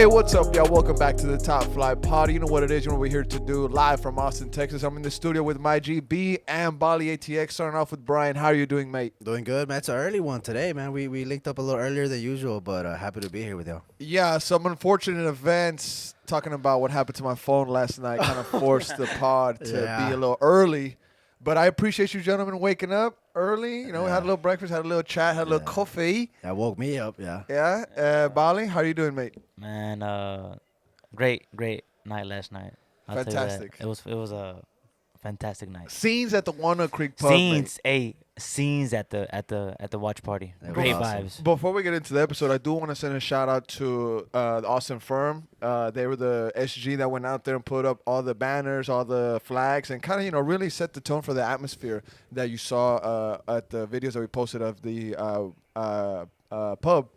Hey, what's up, y'all? Welcome back to the Top Flight Pod. You know what it is. You know what we're here to do. Live from Austin, Texas. I'm in the studio with my GB and Bali ATX. Starting off with Brian. How are you doing, mate? Doing good, man. It's an early one today, man. We linked up a little earlier than usual, but happy to be here with y'all. Yeah, some unfortunate events. Talking about what happened to my phone last night kind of forced the pod to be a little early. But I appreciate you gentlemen waking up early. You know, had a little breakfast, had a little chat, had a little coffee. That woke me up, yeah. Yeah. Bali, how are you doing, mate? Man, great night last night. I'll Fantastic. Tell you that. It was a fantastic night. Scenes at the Walnut Creek Pub. Scenes at the watch party. Great awesome. vibes. Before we get into the episode, I do want to send a shout out to the Austin firm. They were the SG that went out there and put up all the banners, all the flags, and kind of really set the tone for the atmosphere that you saw at the videos that we posted of the pub.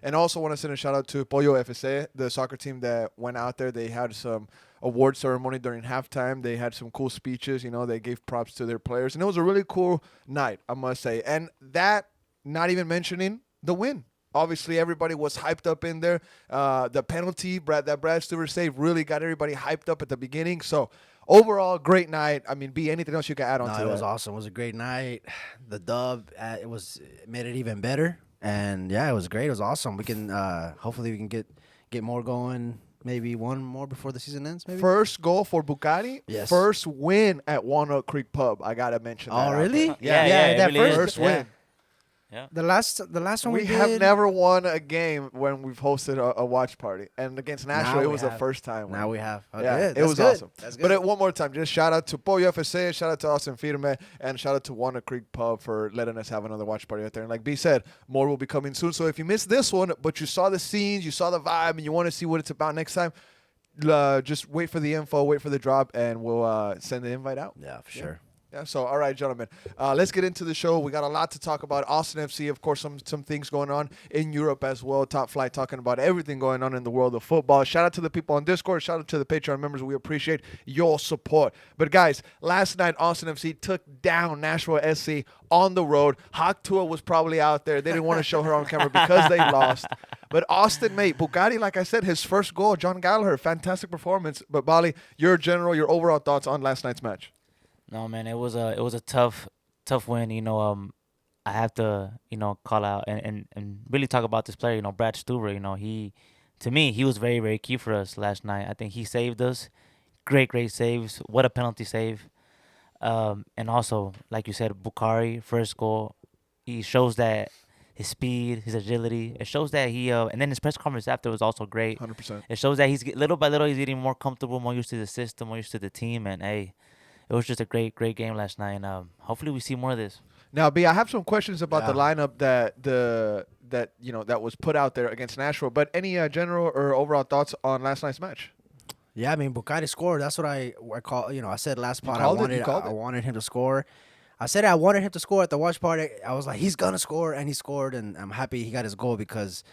And also want to send a shout out to Pollo FC, the soccer team that went out there. They had some award ceremony during halftime. They had some cool speeches. You know, they gave props to their players. And it was a really cool night, I must say. And that, not even mentioning the win. Obviously, everybody was hyped up in there. The penalty that Brad Stewart saved really got everybody hyped up at the beginning. So, overall, great night. I mean, B, anything else you can add on to that? It was awesome. It was a great night. The dub, it made it even better. And, yeah, it was great. It was awesome. We can, hopefully we can get more going. Maybe one more before the season ends, maybe? First goal for Bukari. Yes. First win at Walnut Creek Pub. I got to mention that. Oh, really? Yeah, that really First win. Yeah. The last one we did. have never won a game when we've hosted a watch party. And against Nashville, it was the first time. Now we have. Okay, Yeah, that's it was good. awesome. That's good. But one more time, just shout out to Pollo FC, shout out to Austin Firme, and shout out to Walnut Creek Pub for letting us have another watch party out there. And like B said, more will be coming soon. So if you missed this one, but you saw the scenes, you saw the vibe, and you want to see what it's about next time, just wait for the info, wait for the drop, and we'll send the invite out. Yeah, for sure. Yeah, so, all right, gentlemen, let's get into the show. We got a lot to talk about. Austin FC, of course, some things going on in Europe as well. Top Flight talking about everything going on in the world of football. Shout out to the people on Discord. Shout out to the Patreon members. We appreciate your support. But, guys, last night, Austin FC took down Nashville SC on the road. Hawk Tua was probably out there. They didn't want to show her on camera because they lost. But Austin, mate, Bukari, like I said, his first goal, John Gallagher, fantastic performance. But, Bali, your overall thoughts on last night's match? No, man, it was a tough win. You know, I have to call out and really talk about this player. You know, Brad Stewart. You know, he was very, very key for us last night. I think he saved us. Great saves. What a penalty save. And also, like you said, Bukari, first goal. He shows that his speed, his agility. It shows that he and then his press conference after was also great. 100%. It shows that he's little by little he's getting more comfortable, more used to the system, more used to the team, and hey. It was just a great game last night, and hopefully we see more of this. Now, B, I have some questions about the lineup that was put out there against Nashville. But any general or overall thoughts on last night's match? Yeah, I mean, Bukari scored. That's what I call. I said last pod I wanted him to score. I said I wanted him to score at the watch party. I was like, he's gonna score, and he scored, and I'm happy he got his goal because.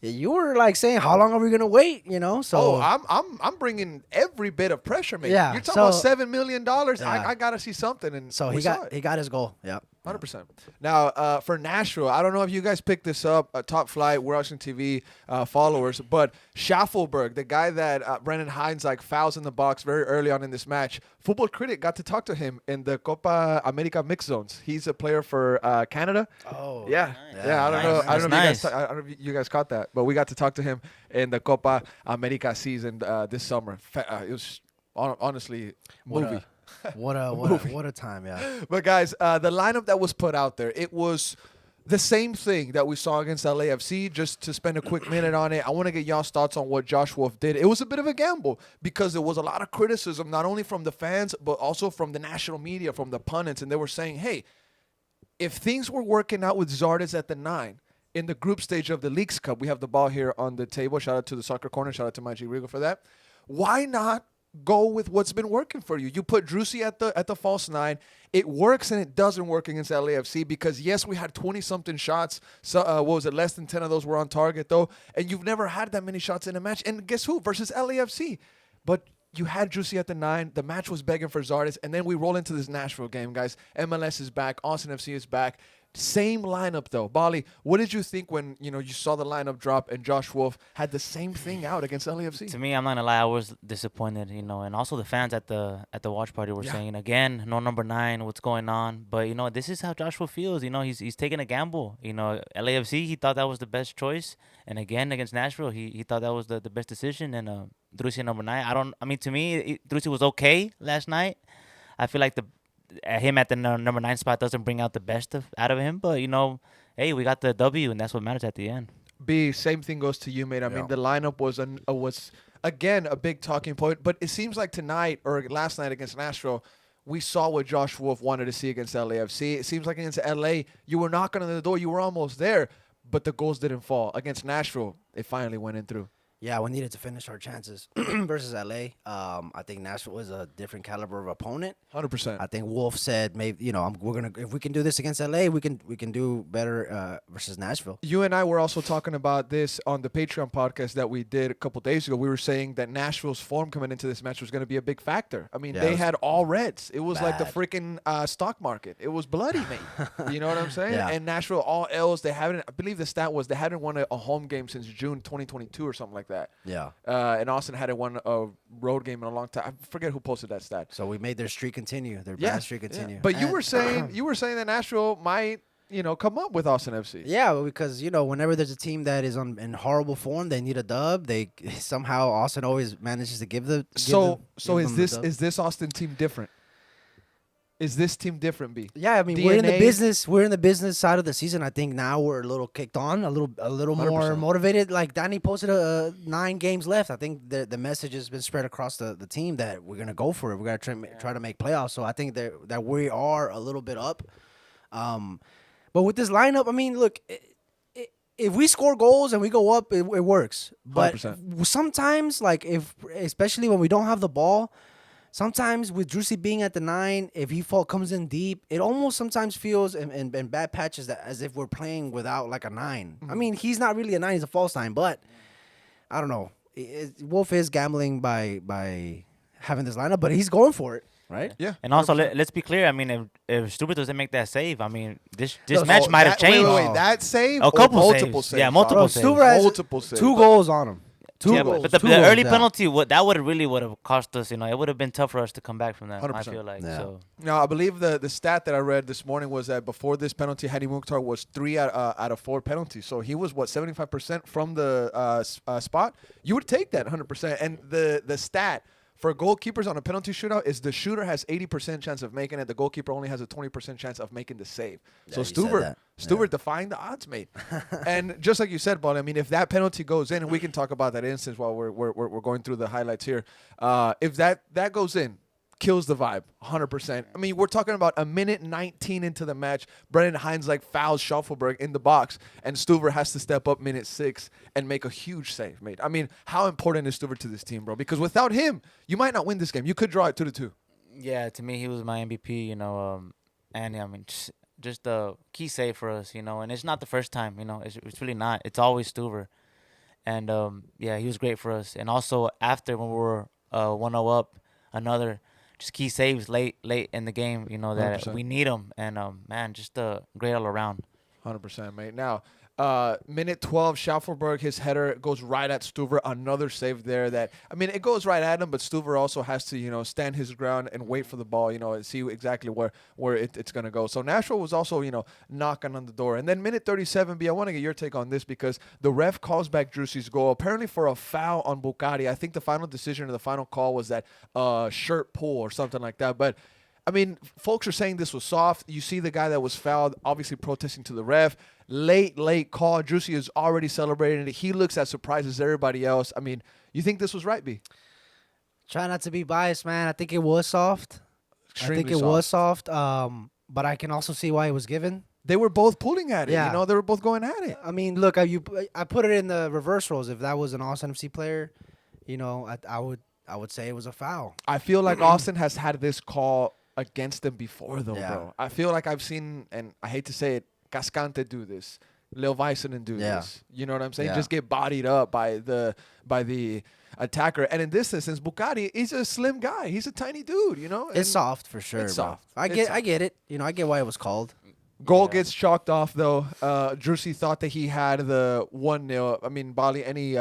You were like saying, "How long are we gonna wait?" So I'm bringing every bit of pressure, man. Yeah, you're talking about $7 million. Yeah. I gotta see something, and so he got his goal. Yeah, 100%. Now, for Nashville, I don't know if you guys picked this up. Top Flight, We're Watching TV followers, but Schaffelberg, the guy that Brennan Hines fouls in the box very early on in this match. Football Critic got to talk to him in the Copa America mixed zones. He's a player for Canada. Oh, yeah. I don't know if you guys caught that, but we got to talk to him in the Copa America season this summer. It was honestly movie. What a time, yeah. But guys, the lineup that was put out there, it was the same thing that we saw against LAFC. Just to spend a quick minute on it, I want to get y'all's thoughts on what Josh Wolf did. It was a bit of a gamble because there was a lot of criticism, not only from the fans, but also from the national media, from the pundits. And they were saying, hey, if things were working out with Zardes at the 9, in the group stage of the Leagues Cup, we have the ball here on the table. Shout out to the Soccer Corner. Shout out to Mike Rigo for that. Why not go with what's been working for you? You put Drusy at the false 9. It works and it doesn't work against LAFC because, yes, we had 20-something shots. So, what was it? Less than 10 of those were on target, though. And you've never had that many shots in a match. And guess who? Versus LAFC. But you had Juicy at the 9. The match was begging for Zardes. And then we roll into this Nashville game, guys. MLS is back. Austin FC is back. Same lineup, though. Bali, what did you think when, you saw the lineup drop and Josh Wolf had the same thing out against LAFC? To me, I'm not gonna lie, I was disappointed, and also the fans at the watch party were saying again, no number 9, what's going on? But this is how Joshua feels. He's taking a gamble. LAFC, he thought that was the best choice, and again against Nashville, he thought that was the best decision. And Drusi number 9, to me, Drusi was okay last night. I feel like him at the number 9 spot doesn't bring out the best out of him, but hey, we got the W, and that's what matters at the end. B, same thing goes to you, mate. I mean, the lineup was again a big talking point, but it seems like tonight or last night against Nashville, we saw what Josh Wolf wanted to see against LAFC. It seems like against LA, you were knocking on the door, you were almost there, but the goals didn't fall. Against Nashville, it finally went in through. Yeah, we needed to finish our chances versus LA. I think Nashville is a different caliber of opponent. 100%. I think Wolf said maybe if we can do this against LA, we can do better versus Nashville. You and I were also talking about this on the Patreon podcast that we did a couple days ago. We were saying that Nashville's form coming into this match was going to be a big factor. I mean, they had all reds. It was like the freaking stock market. It was bloody, mate. You know what I'm saying? Yeah. And Nashville all L's. They haven't. I believe the stat was they hadn't won a home game since June 2022 or something like that. Yeah. And Austin hadn't won a road game in a long time. I forget who posted that stat. So we made their streak continue. Their bad streak continue. Yeah. But you were saying that Nashville might come up with Austin FC. Yeah, because whenever there's a team that is in horrible form, they need a dub. They somehow Austin always manages to give the. So is this Austin team different? Is this team different, B? Yeah, I mean we're in the business. We're in the business side of the season. I think now we're a little kicked on, a little more motivated. Like Danny posted 9 games left. I think the message has been spread across the team that we're gonna go for it. We're gonna try to make playoffs. So I think that we are a little bit up. But with this lineup, I mean, look, if we score goals and we go up, it works. But 100%. Sometimes, especially when we don't have the ball. Sometimes with Drusi being at the 9, if he comes in deep, it almost sometimes feels in bad patches as if we're playing without like a 9. I mean, he's not really a 9; he's a false 9. But I don't know. Wolf is gambling by having this lineup, but he's going for it, right? Yeah. And also, let's be clear. I mean, if Stupid doesn't make that save, I mean, this match might have changed. Wait, that save? A couple multiple saves. Yeah, multiple saves. Stuber has multiple saves. 2 goals on him. But the early penalty, that would have cost us. It would have been tough for us to come back from that. 100%. I feel like. Yeah. So. Now, I believe the stat that I read this morning was that before this penalty, Hadi Mukhtar was 3 out of 4 penalties. So he was 75% from the spot. You would take that 100%. And the stat for goalkeepers on a penalty shootout is the shooter has 80% chance of making it. The goalkeeper only has a 20% chance of making the save. So Stuber defying the odds, mate. And just like you said, Ball, I mean, if that penalty goes in, and we can talk about that instance while we're going through the highlights here. If that goes in, kills the vibe 100%. I mean, we're talking about a minute 19 into the match. Brendan Hines fouls Schaufelberg in the box, and Stuver has to step up minute 6 and make a huge save, mate. I mean, how important is Stuver to this team, bro? Because without him, you might not win this game. You could draw it 2-2. Yeah, to me, he was my MVP. And I mean, just a key save for us. And it's not the first time. It's really not. It's always Stuver, and yeah, he was great for us. And also after when we were 1-0 up, another. Just key saves late in the game, that 100%. We need them. And, man, just great all around. 100%, mate. Now, minute 12, Schaufelberg, his header goes right at Stuver. Another save there it goes right at him, but Stuver also has to, stand his ground and wait for the ball, and see exactly where it's going to go. So Nashville was also, knocking on the door. And then minute 37, B, I want to get your take on this because the ref calls back Drusi's goal, apparently for a foul on Bukari. I think the final decision or the final call was that shirt pull or something like that. But I mean, folks are saying this was soft. You see the guy that was fouled, obviously protesting to the ref. Late call. Drusi is already celebrating it. He looks as surprised as everybody else. I mean, you think this was right, B? Try not to be biased, man. I think it was soft. Extremely was soft. But I can also see why it was given. They were both pulling at it. Yeah. They were both going at it. I mean, look, I put it in the reverse roles. If that was an Austin FC player, I would say it was a foul. I feel like Austin has had this call against them before, though, Yeah. bro. I feel like I've seen, and I hate to say it, Cascante do this. Lil Vyson do Yeah. this. You know what I'm saying? Yeah. Just get bodied up by the attacker. And in this instance, Bukari, he's a slim guy. He's a tiny dude, you know? It's And soft for sure. it's bro. soft. I It's get soft. it. You know, I get why it was called. Goal Yeah. gets chalked off, though. Drusi thought that he had the 1-0. I mean, Bali, any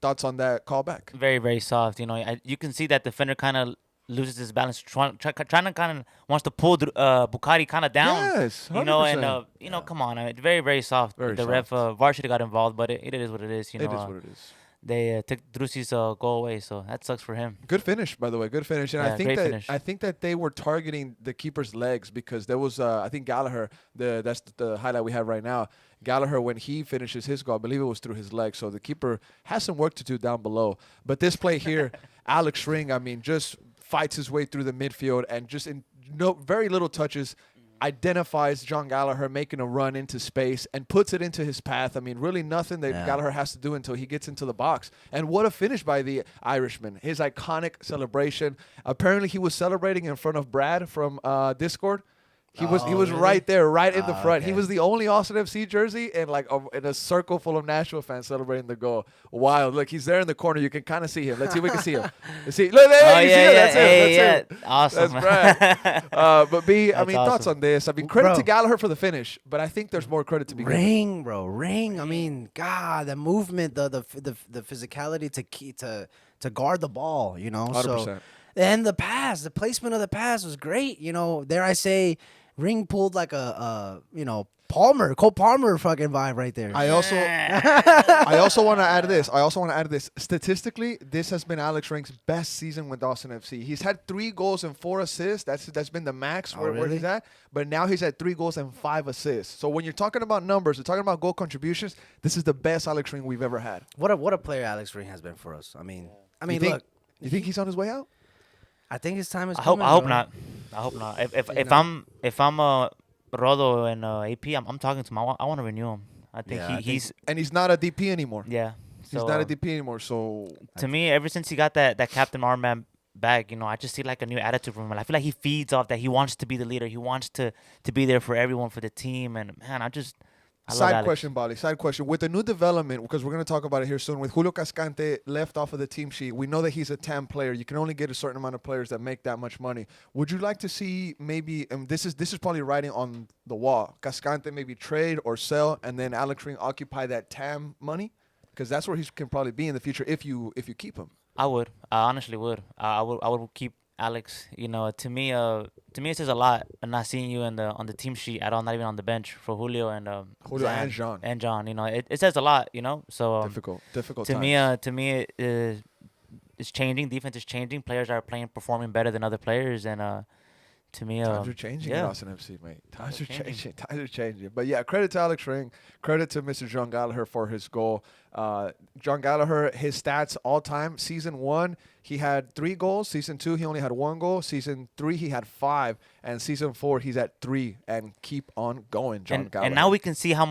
thoughts on that callback? Very, very soft. You know, you can see that defender kind of loses his balance, trying to kind of wants to pull Bukari kind of down. Yes, 100%. You know, and you know, come on, very, very soft. Very the soft. ref VAR should have got involved, but it is what it is. You know, It is what it is. they took Drusi's goal away, so that sucks for him. Good finish, by the way. Good finish. And Yeah, I think great that finish. I think that they were targeting the keeper's legs because there was I think Gallagher. That's the highlight we have right now. Gallagher, when he finishes his goal, I believe it was through his legs. So the keeper has some work to do down below. But this play here, Alex Ring, I mean, just fights his way through the midfield and just in very little touches identifies John Gallagher making a run into space and puts it into his path. I mean, really nothing that Gallagher has to do until he gets into the box. And what a finish by the Irishman. His iconic celebration. Apparently, he was celebrating in front of Brad from Discord. He was really? right there, right in the front. He okay. was the only Austin FC jersey and like in a circle full of Nashville fans celebrating the goal. Wild. Look, he's there in the corner. You can kind of see him. Let's see if we can see him. Let's see. Look there. You see him? That's him. That's him. Awesome. That's Brad. But B, I That's mean, thoughts awesome. on this? I mean, credit Bro. to Gallagher for the finish, but I think there's more credit to be given. Ring, bro, ring. I mean, God, the movement, the physicality to guard the ball. You know, 100%. so and the pass, the placement of the pass was great. You know, dare I say, Ring pulled like a Cole Palmer fucking vibe right there. I also want to add this. Statistically, this has been Alex Ring's best season with Austin FC. He's had 3 goals and 4 assists. That's been the max where really? he's at. But now he's at 3 goals and 5 assists. So when you're talking about numbers, you're talking about goal contributions. This is the best Alex Ring we've ever had. What a player Alex Ring has been for us. I mean, look, You think he's on his way out? I think his time is I hope coming. not. If I'm Rodo and AP, I'm talking to him. I want to renew him. I think Yeah, I he's And he's not a DP anymore. yeah. He's So, not a DP anymore. So to me, ever since he got that captain armband back, you know, I just see like a new attitude from him. I feel like he feeds off that. He wants to be the leader. He wants to be there for everyone, for the team. And man, I love Side Alex. question, Bali. Side question. With the new development, because we're going to talk about it here soon, with Julio Cascante left off of the team sheet, we know that he's a TAM player. You can only get a certain amount of players that make that much money. Would you like to see maybe, and this is probably writing on the wall, Cascante maybe trade or sell, and then Alex Ring occupy that TAM money? Because that's where he can probably be in the future if you keep him. I would. I honestly would. I would keep Alex. You know, to me, it says a lot. Not seeing you on the team sheet at all, not even on the bench for Julio and Julio Zan and John. You know, it says a lot. You know, so Difficult to times. me, it's changing. Defense is changing. Players are performing better than other players, and to me, Times are changing in yeah. Austin FC, mate. Times are changing. changing. Times are changing. But yeah, credit to Alex Ring. Credit to Mr. John Gallagher for his goal. John Gallagher, his stats all time. Season 1, he had 3 goals. Season 2, he only had 1 goal. Season 3, he had 5. And season 4, he's at 3. And keep on going, John Gallagher. And now we can see how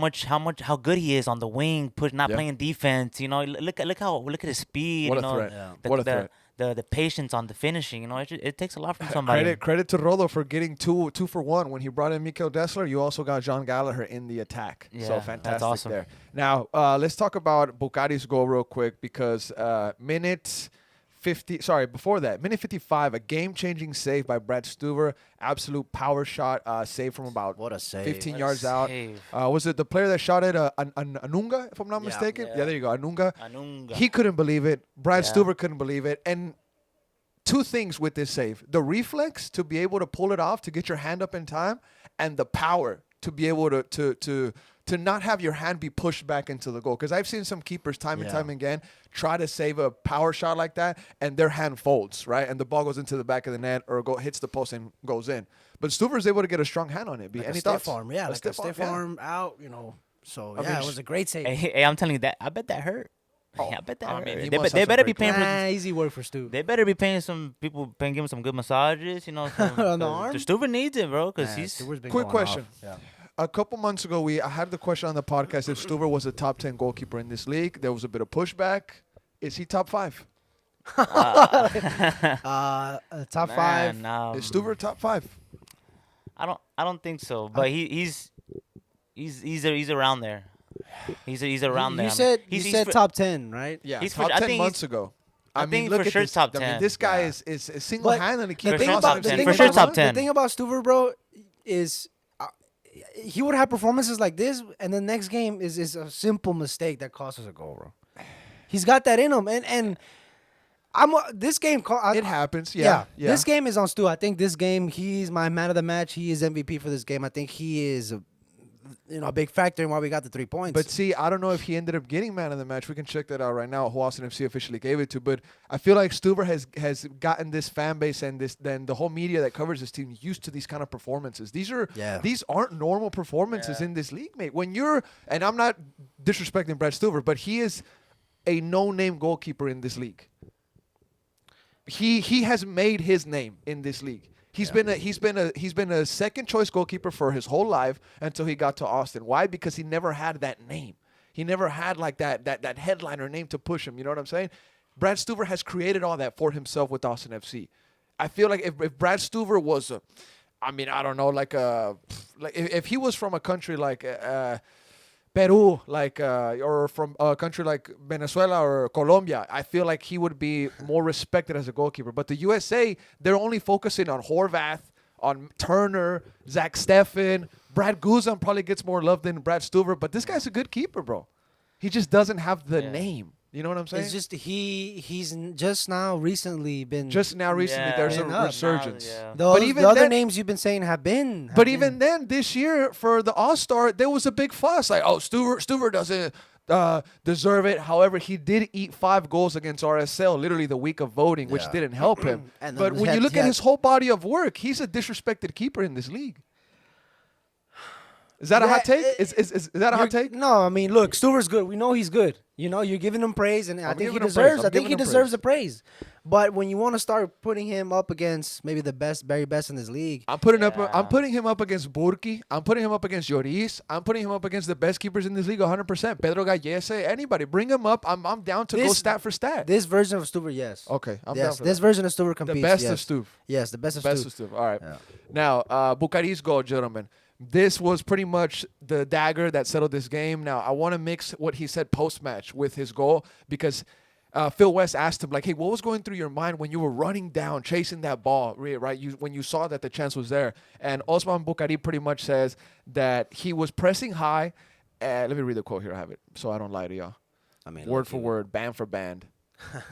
good he is on the wing, not Yeah. playing defense. You know, look at his speed. What you a know, threat. Yeah. What a threat. The patience on the finishing. You know, it takes a lot from somebody. Credit to Rodo for getting two for 1. When he brought in Mikael Dessler, you also got John Gallagher in the attack. Yeah, So that's fantastic awesome. there. Now, let's talk about Bukari's goal real quick because minute 55, a game-changing save by Brad Stuver. Absolute power shot, save from about What a save. 15 What a yards out. save. Was it the player that shot it, Anunga, if I'm not Yeah. mistaken? Yeah. Yeah, there you go, Anunga. Anunga. He couldn't believe it. Brad Yeah. Stuver couldn't believe it. And 2 things with this save. The reflex to be able to pull it off, to get your hand up in time, and the power to be able to not have your hand be pushed back into the goal. Because I've seen some keepers time and Yeah. time again try to save a power shot like that, and their hand folds, right? And the ball goes into the back of the net or hits the post and goes in. But Stuver's able to get a strong hand on it. Like Any a stiff thoughts? arm, yeah, like a stiff yeah. arm out, you know. So I yeah, mean, it was a great save. Hey, I'm telling you that. I bet that hurt. Oh, I bet that I hurt. mean, he They, must they have some better be great paying for. Easy work for Stu. They better be paying some people, give him some good massages. You know, On the arm? The Stuber needs it, bro, because Man, he's. Stewart's been Quick going question. off. Yeah. A couple months ago, I had the question on the podcast if Stuver was a top 10 goalkeeper in this league. There was a bit of pushback. Is he top 5? Top Man, 5. Is Stuver top 5? I don't think so, but he's around there. He's around there. You I mean, said he's you said for- top 10, right? Yeah, He's top for- I 10 think months he's- ago. I I mean, think look for at sure this. top I mean, 10. this guy Yeah. is single-handedly For keeping sure Austin top FC 10. in For the sure front top line. 10. The thing about Stuver, bro, is he would have performances like this, and the next game is a simple mistake that costs us a goal, bro. He's got that in him, and this game. It happens. Yeah. This game is on Stu. I think this game he's my man of the match. He is MVP for this game. I think he is a big factor in why we got the 3 points. But see, I don't know if he ended up getting man of the match. We can check that out right now. Who Austin FC officially gave it to. But I feel like Stuber has gotten this fan base and the whole media that covers this team used to these kind of performances. These aren't normal performances in this league, mate. And I'm not disrespecting Brad Stuber, but he is a no-name goalkeeper in this league. He has made his name in this league. He's been a second choice goalkeeper for his whole life until he got to Austin. Why? Because he never had that name. He never had like that headliner name to push him. You know what I'm saying? Brad Stuver has created all that for himself with Austin FC. I feel like if Brad Stuver was, I don't know, like if he was from a country like Peru, or from a country like Venezuela or Colombia, I feel like he would be more respected as a goalkeeper. But the USA, they're only focusing on Horvath, on Turner, Zach Steffen. Brad Guzan probably gets more love than Brad Stuver, but this guy's a good keeper, bro. He just doesn't have the name. You know what I'm saying? It's just he's just now recently been. Just now recently, there's a been up. resurgence. But even the other then- names you've been saying have been. But even then, this year for the All-Star, there was a big fuss. Like, oh, Stuver doesn't deserve it. However, he did eat 5 goals against RSL literally the week of voting, which didn't help him. And But then when you look at his whole body of work, he's a disrespected keeper in this league. Is that a hot take? Is that a hot take? No, I mean, look, Stuver's good. We know he's good. You know, you're giving him praise, and I think he giving him deserves. praise. I I'm think he giving him deserves praise. the praise. But when you want to start putting him up against maybe the best, very best in this league, I'm putting him up against Burki. I'm putting him up against Lloris. I'm putting him up against the best keepers in this league 100%. Pedro Gallese, anybody. Bring him up. I'm down to go stat for stat. this version of Stuver, yes. Okay, I'm down Yes, for this that. version of Stuver competes. The best yes. of Stuve. Yes, the best of Best Stuver. of Stuve. All right. Yeah. Now, Bukari's goal, gentlemen. This was pretty much the dagger that settled this game. Now, I want to mix what he said post-match with his goal because Phil West asked him, like, hey, what was going through your mind when you were running down, chasing that ball, right? When you saw that the chance was there. And Osman Bukari pretty much says that he was pressing high. Let me read the quote here. I have it so I don't lie to y'all. I mean, Word for word, band for band.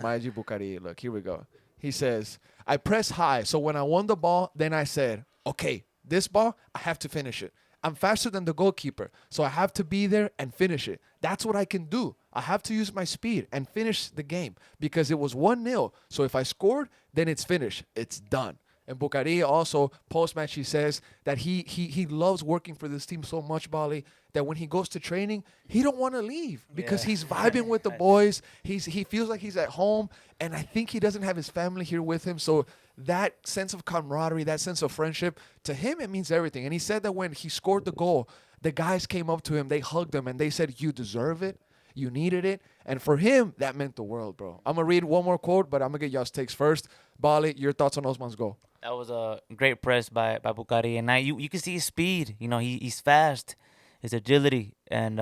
Maji Bukari. Look, here we go. He says, I pressed high. So when I won the ball, then I said, okay, this ball, I have to finish it. I'm faster than the goalkeeper, so I have to be there and finish it. That's what I can do. I have to use my speed and finish the game because it was 1-0. So if I scored, then it's finished. It's done. And Bukari also, post-match, he says that he loves working for this team so much, Bali, that when he goes to training, he don't want to leave because he's vibing with the boys. He feels like he's at home, and I think he doesn't have his family here with him. So that sense of camaraderie, that sense of friendship, to him, it means everything. And he said that when he scored the goal, the guys came up to him, they hugged him, and they said, you deserve it. You needed it. And for him, that meant the world, bro. I'm going to read one more quote, but I'm going to get y'all's takes first. Bali, your thoughts on Osman's goal? That was a great press by Bukari, and now you can see his speed. You know, he's fast, his agility, and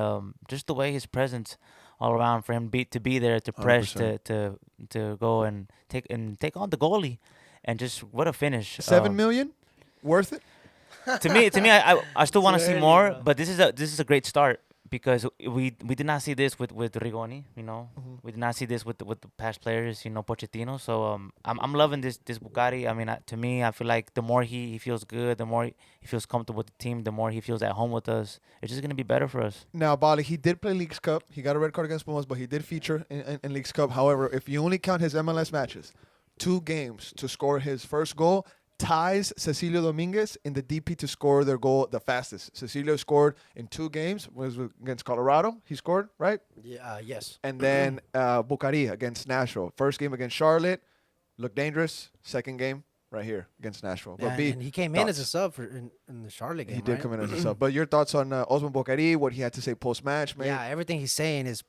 just the way his presence all around for him to be there to press 100%. to go and take on the goalie, and just what a finish. 7 million, worth it. To me, I still want to see more, but this is a great start. Because we did not see this with Rigoni, you know. We did not see this with the past players, you know, Pochettino. So I'm loving this Bukari. I mean, to me, I feel like the more he feels good, the more he feels comfortable with the team, the more he feels at home with us. It's just gonna be better for us. Now, Bali, he did play Leagues Cup. He got a red card against Pumas, but he did feature in Leagues Cup. However, if you only count his MLS matches, 2 games to score his first goal, ties Cecilio Dominguez in the DP to score their goal the fastest. Cecilio scored in 2 games. Was against Colorado. He scored, right? Yeah. Yes. And then Bukari against Nashville. First game against Charlotte, looked dangerous. Second game, right here against Nashville. Yeah, But B, and he came in as a sub in the Charlotte game. he did right? come in as a sub. But your thoughts on Osman Bukari, what he had to say post-match, man? Yeah, everything he's saying is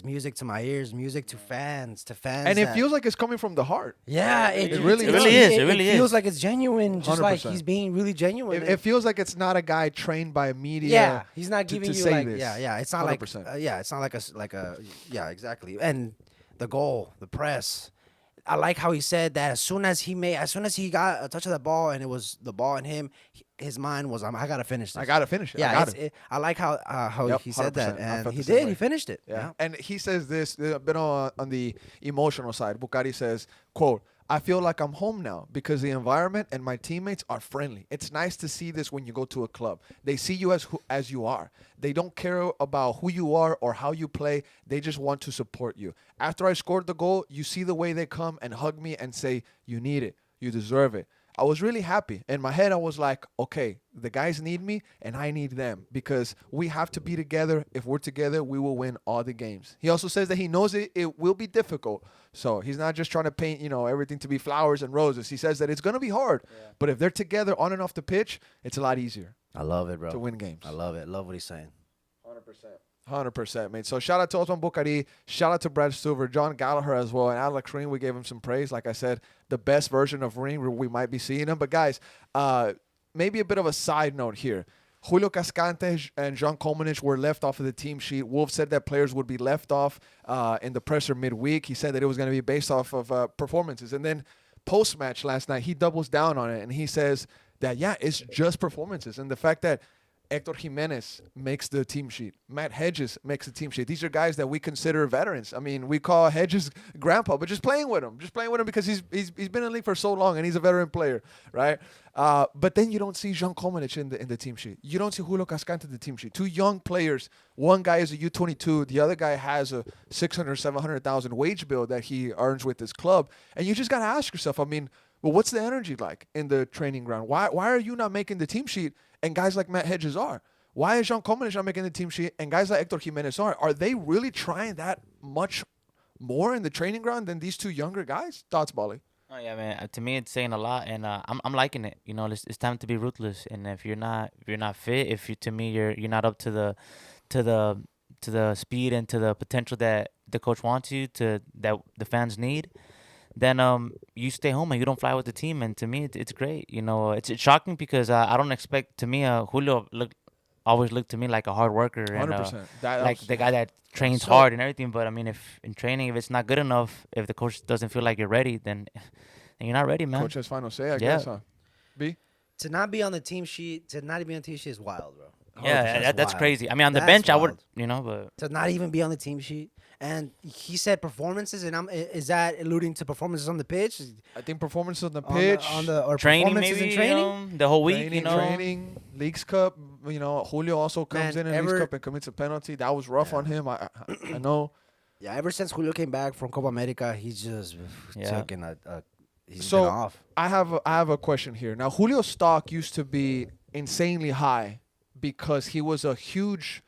music to my ears, music to fans, And it feels like it's coming from the heart. Yeah, It really is. It really feels is. like it's genuine, just like 100%. he's being really genuine. It feels like it's not a guy trained by media. Yeah, he's not to giving you say like this. yeah. It's not like 100%. yeah, it's not like a yeah, exactly. And the goal, the press. I like how he said that as soon as he got a touch of the ball and it was the ball in him, his mind was I gotta finish this. I gotta finish it. Yeah, I like how Yep, he said that, 100%. I and felt he the same did. way. He finished it. Yeah. And he says this a bit on the emotional side. Bukari says, quote, I feel like I'm home now because the environment and my teammates are friendly. It's nice to see this when you go to a club. They see you as you are. They don't care about who you are or how you play. They just want to support you. After I scored the goal, you see the way they come and hug me and say, you need it. You deserve it. I was really happy. In my head, I was like, okay, the guys need me and I need them because we have to be together. If we're together, we will win all the games. He also says that he knows it will be difficult. So he's not just trying to paint, everything to be flowers and roses. He says that it's going to be hard. Yeah. But if they're together on and off the pitch, it's a lot easier. I love it, bro. To win games. I love it. Love what he's saying. 100%, man. So shout out to Osman Bukari, shout out to Brad Stuver, John Gallagher as well, and Alex Ring. We gave him some praise. Like I said, the best version of Ring we might be seeing him. But guys, maybe a bit of a side note here. Julio Cascante and Jean Komanich were left off of the team sheet. Wolf said that players would be left off in the presser midweek. He said that it was going to be based off of performances. And then post-match last night, he doubles down on it, and he says that, yeah, it's just performances. And the fact that Hector Jimenez makes the team sheet. Matt Hedges makes the team sheet. These are guys that we consider veterans. I mean, we call Hedges grandpa, but just playing with him because he's been in the league for so long and he's a veteran player, right? But then you don't see Jean Komanich in the team sheet. You don't see Julio Cascante in the team sheet. Two young players. One guy is a U22. The other guy has a 600, 700,000 wage bill that he earns with his club. And you just got to ask yourself, I mean, well, what's the energy like in the training ground? Why are you not making the team sheet? And guys like Matt Hedges are. Why is Jean Komanich not making the team sheet? And guys like Hector Jimenez are. Are they really trying that much more in the training ground than these two younger guys? Thoughts, Bali? Oh yeah, man. To me, it's saying a lot, and I'm liking it. It's time to be ruthless. And if you're not fit, you're not up to the speed and to the potential that the coach wants you to, that the fans need, then you stay home and you don't fly with the team. And to me, it's great. It's shocking because I don't expect. To me, Julio always looked to me like a hard worker and 100%. like the guy that trains hard and everything. But I mean, if in training, if it's not good enough, if the coach doesn't feel like you're ready, then you're not ready, man. Coach has final say, I guess. Huh? B? To not be on the team sheet is wild, bro. Yeah, that's wild. crazy. I mean, on the That's bench, wild. I would, but To not even be on the team sheet. And he said performances, and is that alluding to performances on the pitch? I think performances on the pitch, or training performances maybe, in training? the whole week, training, Leagues Cup. Julio also comes in Leagues Cup and commits a penalty. That was rough on him. I know. Yeah, ever since Julio came back from Copa America, he's just taken he's been off. I have a question here. Now, Julio's stock used to be insanely high because he was a huge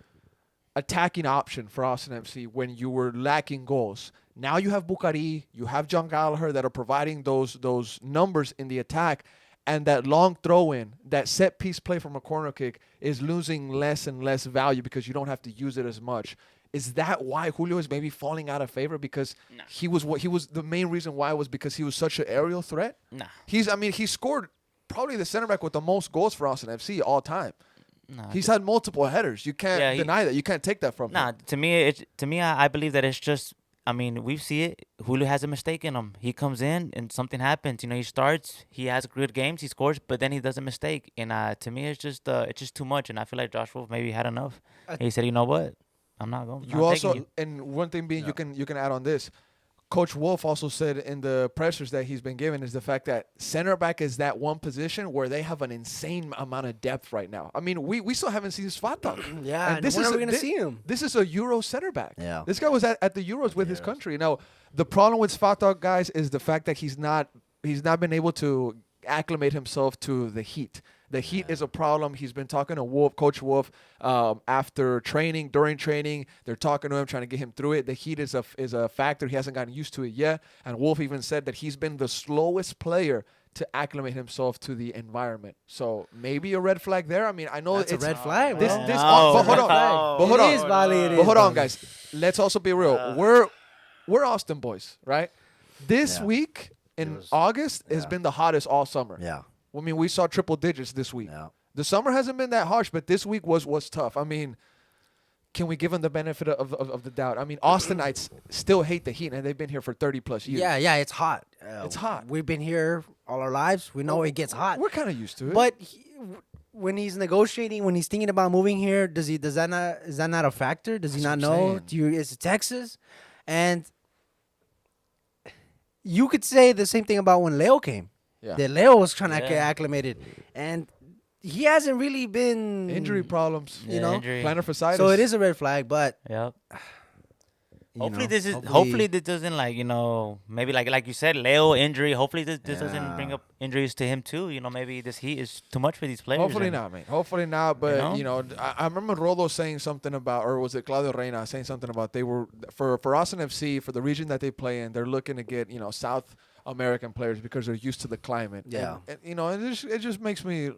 attacking option for Austin FC when you were lacking goals. Now you have Bukari, you have John Gallagher that are providing those numbers in the attack, and that long throw-in, that set-piece play from a corner kick is losing less and less value because you don't have to use it as much. Is that why Julio is maybe falling out of favor? Because he was the main reason why was because he was such an aerial threat? Nah. He scored probably the center back with the most goals for Austin FC all time. Nah, He's had multiple headers. You can't deny that. You can't take that from him. To me, I believe that it's just. I mean, we see it. Julio has a mistake in him. He comes in and something happens. He starts. He has good games. He scores, but then he does a mistake. And to me, it's just too much. And I feel like Josh Wolf maybe had enough. He said, "You know what? I'm not going." And one thing being, you can add on this. Coach Wolf also said in the pressers that he's been given is the fact that center back is that one position where they have an insane amount of depth right now. I mean, we still haven't seen Svatok. Yeah, and when are we going to see him? This is a Euro center back. Yeah. This guy was at the Euros with his country. Now, the problem with Svatok, guys, is the fact that he's not been able to acclimate himself to the heat. The heat is a problem. He's been talking to Coach Wolf, after training, during training. They're talking to him, trying to get him through it. The heat is a factor. He hasn't gotten used to it yet. And Wolf even said that he's been the slowest player to acclimate himself to the environment. So maybe a red flag there. I mean, I know That's it's a red flag. This, bro. this, No, but hold red on. flag. But hold It on. is, Bali, it But is, hold on, Bali. guys. Let's also be real. We're Austin boys, right? This Yeah. week in was- August has yeah. been the hottest all summer. Yeah. I mean, we saw triple digits this week. Yeah. The summer hasn't been that harsh, but this week was tough. I mean, can we give them the benefit of the doubt? I mean, Austinites still hate the heat, and they've been here for 30-plus years. Yeah, it's hot. It's hot. We've been here all our lives. We know it gets hot. We're kind of used to it. But when he's negotiating, when he's thinking about moving here, is that not a factor? Does he That's not what I'm know? saying. It's Texas, and you could say the same thing about when Leo came. Yeah. That Leo was trying to Yeah. get acclimated, and he hasn't really been Injury problems. You know? injury. Plantar fasciitis. So it is a red flag, but Yep. you Hopefully know, hopefully this doesn't maybe like you said, Leo injury. Hopefully this doesn't Yeah. bring up injuries to him too. Maybe this heat is too much for these players. Hopefully and- not, man. Hopefully not. But You know? I remember Rolo saying something about, or was it Claudio Reina saying something about they were for Austin FC, for the region that they play in, they're looking to get South American players because they're used to the climate. Yeah. And it just makes me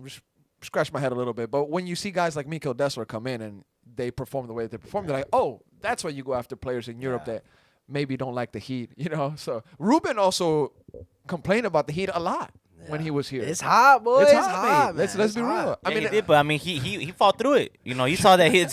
just scratch my head a little bit. But when you see guys like Mikael Dessler come in and they perform the way they perform, they're like, oh, that's why you go after players in Europe Yeah. that maybe don't like the heat. So Ruben also complained about the heat a lot when he was here. it's hot, boy. It's It's hot, hot. man. Let's man. It's be real. hot. I mean, he did, but I mean he fought through it. You saw that he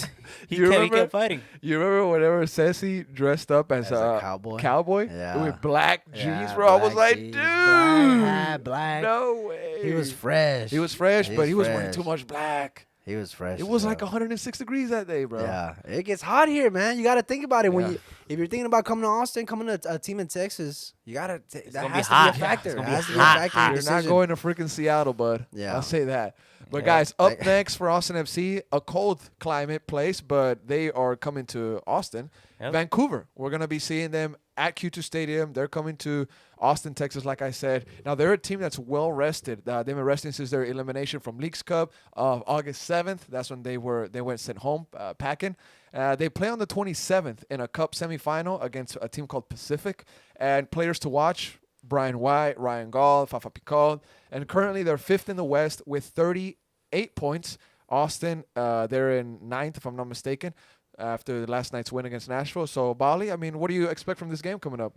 You remember? kept fighting. You remember whenever Ceci dressed up as a a cowboy? Yeah. with black jeans, Yeah, bro? I was black like, jeans, dude, black hat, black. no way. He was fresh. He was fresh, but he was wearing fresh. too much black. He was fresh. It was as like hell. 106 degrees that day, bro. Yeah, it gets hot here, man. You got to think about it Yeah. if you're thinking about coming to Austin, coming to a team in Texas. You got to that gonna be has hot. to be a Yeah, factor. it's It gonna be has to be a hot, factor. in your You're not decision. going to freaking Seattle, bud. Yeah. I'll say that. But Yeah. guys, up Like- next for Austin FC, a cold climate place, but they are coming to Austin. Yep. Vancouver. We're gonna be seeing them at Q2 Stadium. They're coming to Austin, Texas, like I said. Now they're a team that's well rested. They've been resting since their elimination from Leagues Cup of August 7th. That's when they went sent home packing. They play on the 27th in a Cup semifinal against a team called Pacific. And players to watch: Brian White, Ryan Gall, Fafa Picard. And currently they're fifth in the West with 38 points. Austin, they're in ninth, if I'm not mistaken, after last night's win against Nashville. So, Bali, I mean, what do you expect from this game coming up?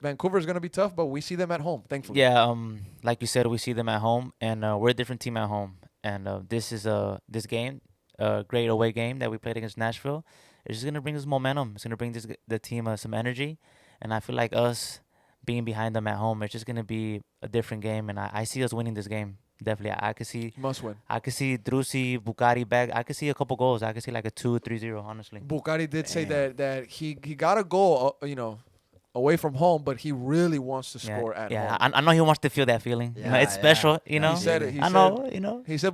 Vancouver is going to be tough, but we see them at home, thankfully. Yeah, like you said, we see them at home, and we're a different team at home. And this game, a great away game that we played against Nashville, it's just gonna bring us momentum. It's gonna bring the team some energy, and I feel like us being behind them at home, it's just gonna be a different game. And I see us winning this game. Definitely, I could see. Must win. I could see Drusi, Bukari back. I could see a couple goals. I could see like a 2-3-0, honestly. Bukari did say that he got a goal, away from home, but he really wants to score at home. I know he wants to feel that feeling. Yeah, It's special. yeah. You know. He said it. I know. He said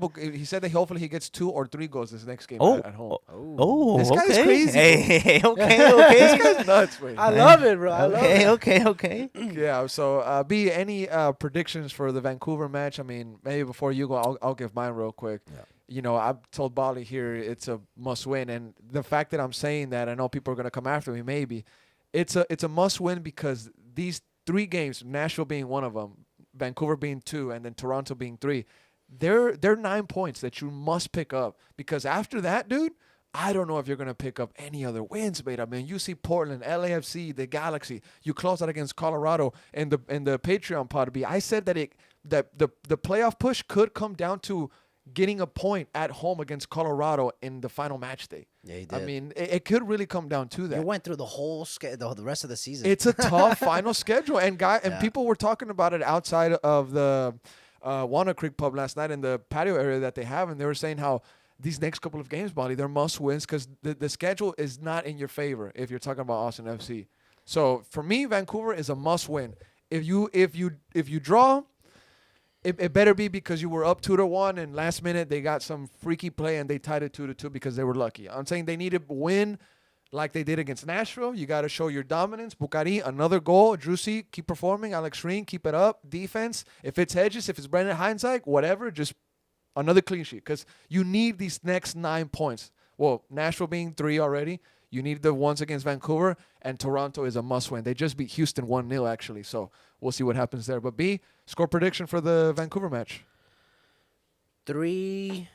that hopefully he gets 2 or 3 goals this next game Oh, at home. Oh, This guy's okay. crazy, Hey, okay, This okay. guy's nuts, man. I love it, bro. I love it. Okay. Yeah. So, B, any predictions for the Vancouver match? I mean, maybe before you go, I'll give mine real quick. Yeah. I've told Bali here it's a must win, and the fact that I'm saying that, I know people are gonna come after me. Maybe it's a must win because these 3 games, Nashville being one of them, Vancouver being 2, and then Toronto being 3, they're 9 points that you must pick up, because after that, dude, I don't know if you're gonna pick up any other wins, mate. I mean, you see Portland, LAFC, the Galaxy. You close out against Colorado, and the Patreon pod B. I said that the playoff push could come down to getting a point at home against Colorado in the final match day. Yeah, he I did. mean, it could really come down to You that. went through the whole the rest of the season. It's a tough final schedule, and Yeah. people were talking about it outside of the Walnut Creek pub last night in the patio area that they have, and they were saying how these next couple of games, Bali, they're must wins because the schedule is not in your favor if you're talking about Austin FC. So for me, Vancouver is a must win. If you draw, it better be because you were up 2-1 and last minute they got some freaky play and they tied it 2-2 because they were lucky. I'm saying they need to win like they did against Nashville. You got to show your dominance. Bukari, another goal. Drusi, keep performing. Alex Reen, keep it up. Defense. If it's Hedges, if it's Brendan Heinzike, whatever, just Another clean sheet, because you need these next 9 points. Well, Nashville being 3 already. You need the ones against Vancouver, and Toronto is a must-win. They just beat Houston 1-0, actually, so we'll see what happens there. But B, score prediction for the Vancouver match. 3-1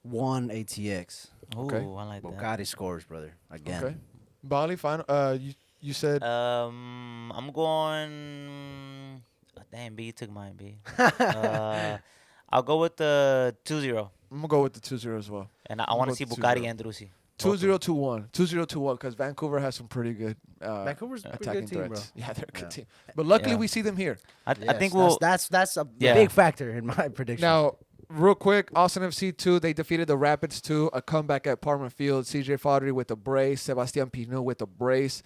ATX. Ooh, Okay. I like that. Bukari scores, brother. Again. Okay. Bali, final. You said I'm going. Damn, B, you took mine, B. I'll go with the 2-0. I'm gonna go with the 2-0 as well. And I I'm want gonna to see go with Bukari 2-0. and Drusi. 2-0-2-1. 2-0-2-1, because Vancouver has some pretty good Vancouver's a pretty attacking good team, threats. bro. Yeah, they're a good Yeah. team. But luckily, Yeah. we see them here. I Yes, think we'll. that's a Yeah. big factor in my prediction. Now, real quick, Austin FC 2, they defeated the Rapids 2. A comeback at Parma Field. CJ Fodry with a brace. Sebastian Pinot with a brace.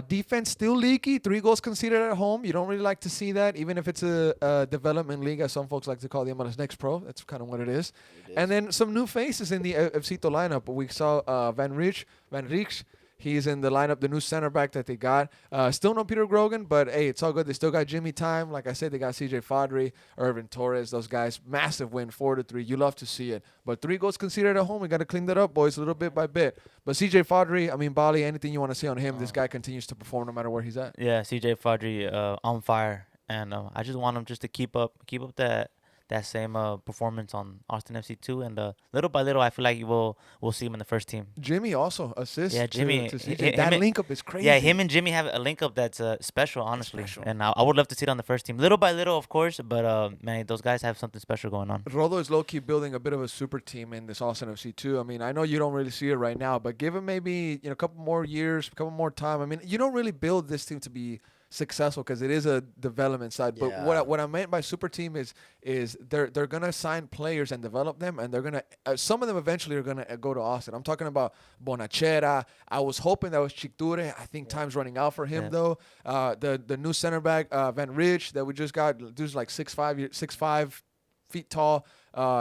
Defense still leaky. 3 goals conceded at home. You don't really like to see that, even if it's a development league, as some folks like to call the MLS Next Pro. That's kind of what it is. And then some new faces in the FCito lineup. We saw Van Rich. He's in the lineup, the new center back that they got. Still no Peter Grogan, but hey, it's all good. They still got Jimmy Time. Like I said, they got CJ Fodry, Irvin Torres, those guys. Massive win, 4-3. You love to see it. But 3 goals conceded at home. We got to clean that up, boys, a little bit by bit. But CJ Fodry, I mean, Bali, anything you want to say on him, this guy continues to perform no matter where he's at. Yeah, CJ Fodry on fire, and I just want him just to keep up that same performance on Austin FC 2, and little by little, I feel like we'll see him in the first team. Jimmy also assists. Yeah, Jimmy. To CJ. That link up is crazy. Yeah, him and Jimmy have a link up that's special, honestly. Special. And I would love to see it on the first team, little by little, of course. But man, those guys have something special going on. Rodo is low-key building a bit of a super team in this Austin FC too. I mean, I know you don't really see it right now, but give him maybe a couple more years, a couple more time. I mean, you don't really build this team to be successful because it is a development side. But Yeah. what I meant by super team is they're gonna sign players and develop them, and they're gonna some of them eventually are gonna go to Austin. I'm talking about Bonachera. I was hoping that was Chicture. I think time's running out for him though. The new center back Van Rich that we just got, dude's like 6'5" feet tall.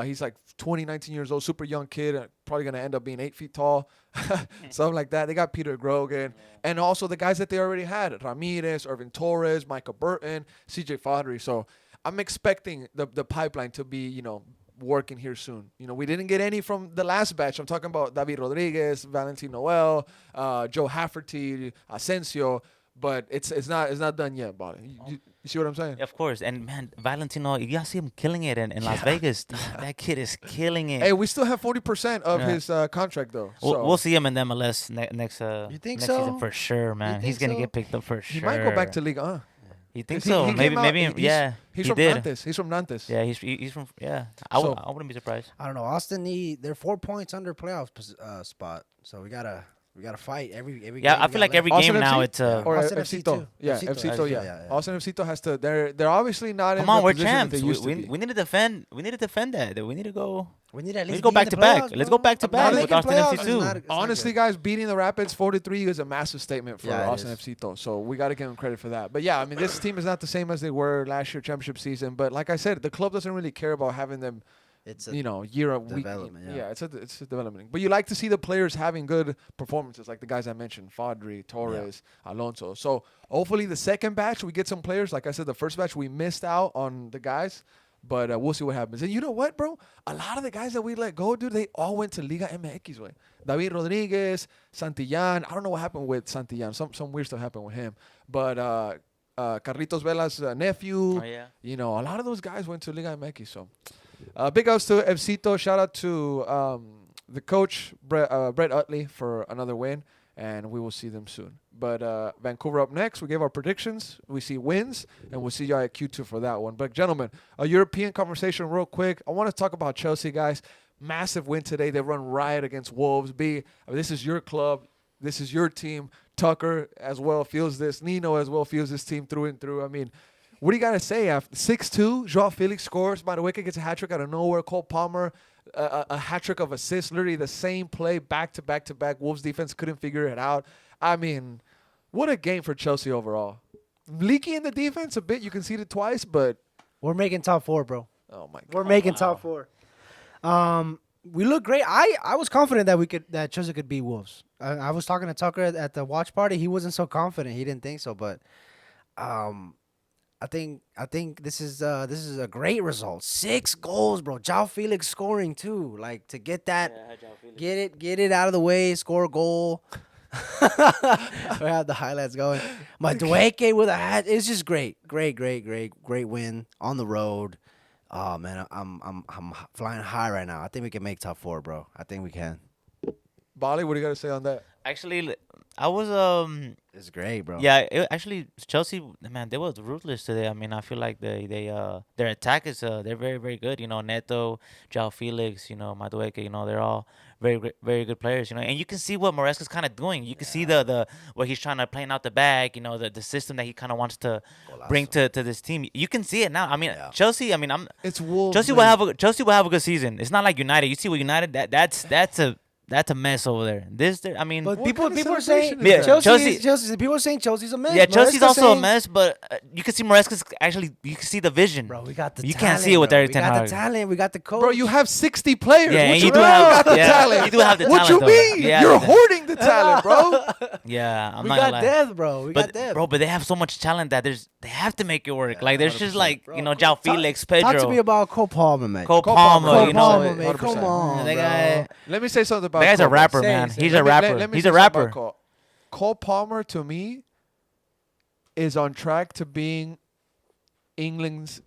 He's like 19 years old, super young kid, probably going to end up being 8 feet tall, something like that. They got Peter Grogan, and also the guys that they already had, Ramirez, Irvin Torres, Michael Burton, CJ Fodry. So I'm expecting the pipeline to be, working here soon. We didn't get any from the last batch. I'm talking about David Rodriguez, Valentin Noel, Joe Hafferty, Asensio, but it's not done yet, Bali. You see what I'm saying? Of course. And man, Valentino, you gotta see him killing it in Las Vegas. That kid is killing it. Hey, we still have 40% of his contract though. So. We'll see him in the MLS next You think next so? season for sure, man. think He's gonna so? get picked up for He sure. might go back to Liga. You think He so? came Maybe, out- maybe. he's- Yeah, He's he from did. Nantes. He's from Nantes. Yeah, he's from. Yeah, So- I wouldn't be surprised. I don't know. Austin they're 4 points under playoff spot, so we gotta fight every Yeah, game I we feel got like every left. Austin game now FC? it's Or Austin FCito. FC too. Yeah, FCito. FCito, yeah. Yeah. Austin FCito has to. They're obviously not come in on, the we're position that champs. they used to be. We need to defend. We need to defend that. We need to go. We need to at We need least to go be in back the to back. playoffs, Let's bro. go back to Not back with making Austin playoffs FC is too. not- it's not Honestly, good. guys, beating the Rapids 4-3 is a massive statement for Yeah, it Austin is. FCito. So we got to give them credit for that. But yeah, I mean, this team is not the same as they were last year championship season. But like I said, the club doesn't really care about having them. It's a Year of week. development, yeah. it's a development. But you like to see the players having good performances, like the guys I mentioned, Fodry, Torres, Alonso. So hopefully the second batch we get some players. Like I said, the first batch we missed out on the guys, but we'll see what happens. And you know what, bro? A lot of the guys that we let go, dude, they all went to Liga MX, way. David Rodriguez, Santillan. I don't know what happened with Santillan. Some weird stuff happened with him. But Carlitos Vela's nephew. Oh yeah. A lot of those guys went to Liga MX. So big ups to FCito. Shout out to the coach, Brett Utley, for another win. And we will see them soon. But Vancouver up next. We gave our predictions. We see wins. And we'll see y'all at Q2 for that one. But, gentlemen, a European conversation real quick. I want to talk about Chelsea, guys. Massive win today. They run riot against Wolves. This is your club. This is your team. Tucker as well feels this. Nino as well feels this team through and through. I mean, what do you got to say? After 6-2, Joao Felix scores. Madueke gets a hat-trick out of nowhere. Cole Palmer, a hat-trick of assists. Literally the same play back-to-back-to-back. Wolves defense couldn't figure it out. I mean, what a game for Chelsea overall. Leaky in the defense a bit. You conceded twice, but... We're making top 4, bro. Oh, my God. We're making top 4. We look great. I was confident that Chelsea could beat Wolves. I was talking to Tucker at the watch party. He wasn't so confident. He didn't think so, but I I think this is a great result. 6 goals, bro. João Felix scoring too. Like to get that, get it out of the way, score a goal. We have the highlights going. Madueke with a hat. It's just great win on the road. Oh man, I'm flying high right now. I think we can make top 4, bro. I think we can. Bali, what do you got to say on that? Actually, I was It's great, bro. Yeah, actually Chelsea, man, they was ruthless today. I mean, I feel like their attack is they're very very good. You know, Neto, João Felix, you know, Madueke, you know, they're all very good players. You know, and you can see what Maresca's kind of doing. You can see the what he's trying to playing out the bag. You know, the system that he kind of wants to bring to this team. You can see it now. I mean, Chelsea. I mean, It's Wolves. Chelsea will have a good season. It's not like United. You see what United that's a mess over there. I mean, But people are celebration saying is that? Chelsea. People are saying Chelsea's a mess. yeah, Chelsea's Maresca's also a saying, mess, but you can see Maresca's actually. You can see the vision, Bro, we got the You talent, can't see it with bro. Eric Ten We got Hag. the talent. We got the coach. Bro, you have 60 players. Yeah, What and you you do mean have got the yeah, talent? You do have the What you talent. mean? Though. Yeah, You're the- hoarding the talent, bro. Yeah, I'm we not got gonna lie. depth, bro. We got But depth. bro, but they have so much talent that they have to make it work. Yeah, Like there's just 100%, like bro. you know, João Felix, Talk Pedro, to me about Cole Palmer, man. Cole Cole Palmer. Palmer, You Palmer, know, man. Come 100%. on, that bro. guy. Let me say something about That guy's a Cole, bro. rapper, Say man. it, He's say a it. rapper. Let me He's say a something about rapper. Cole Palmer, to me, is on track to being England's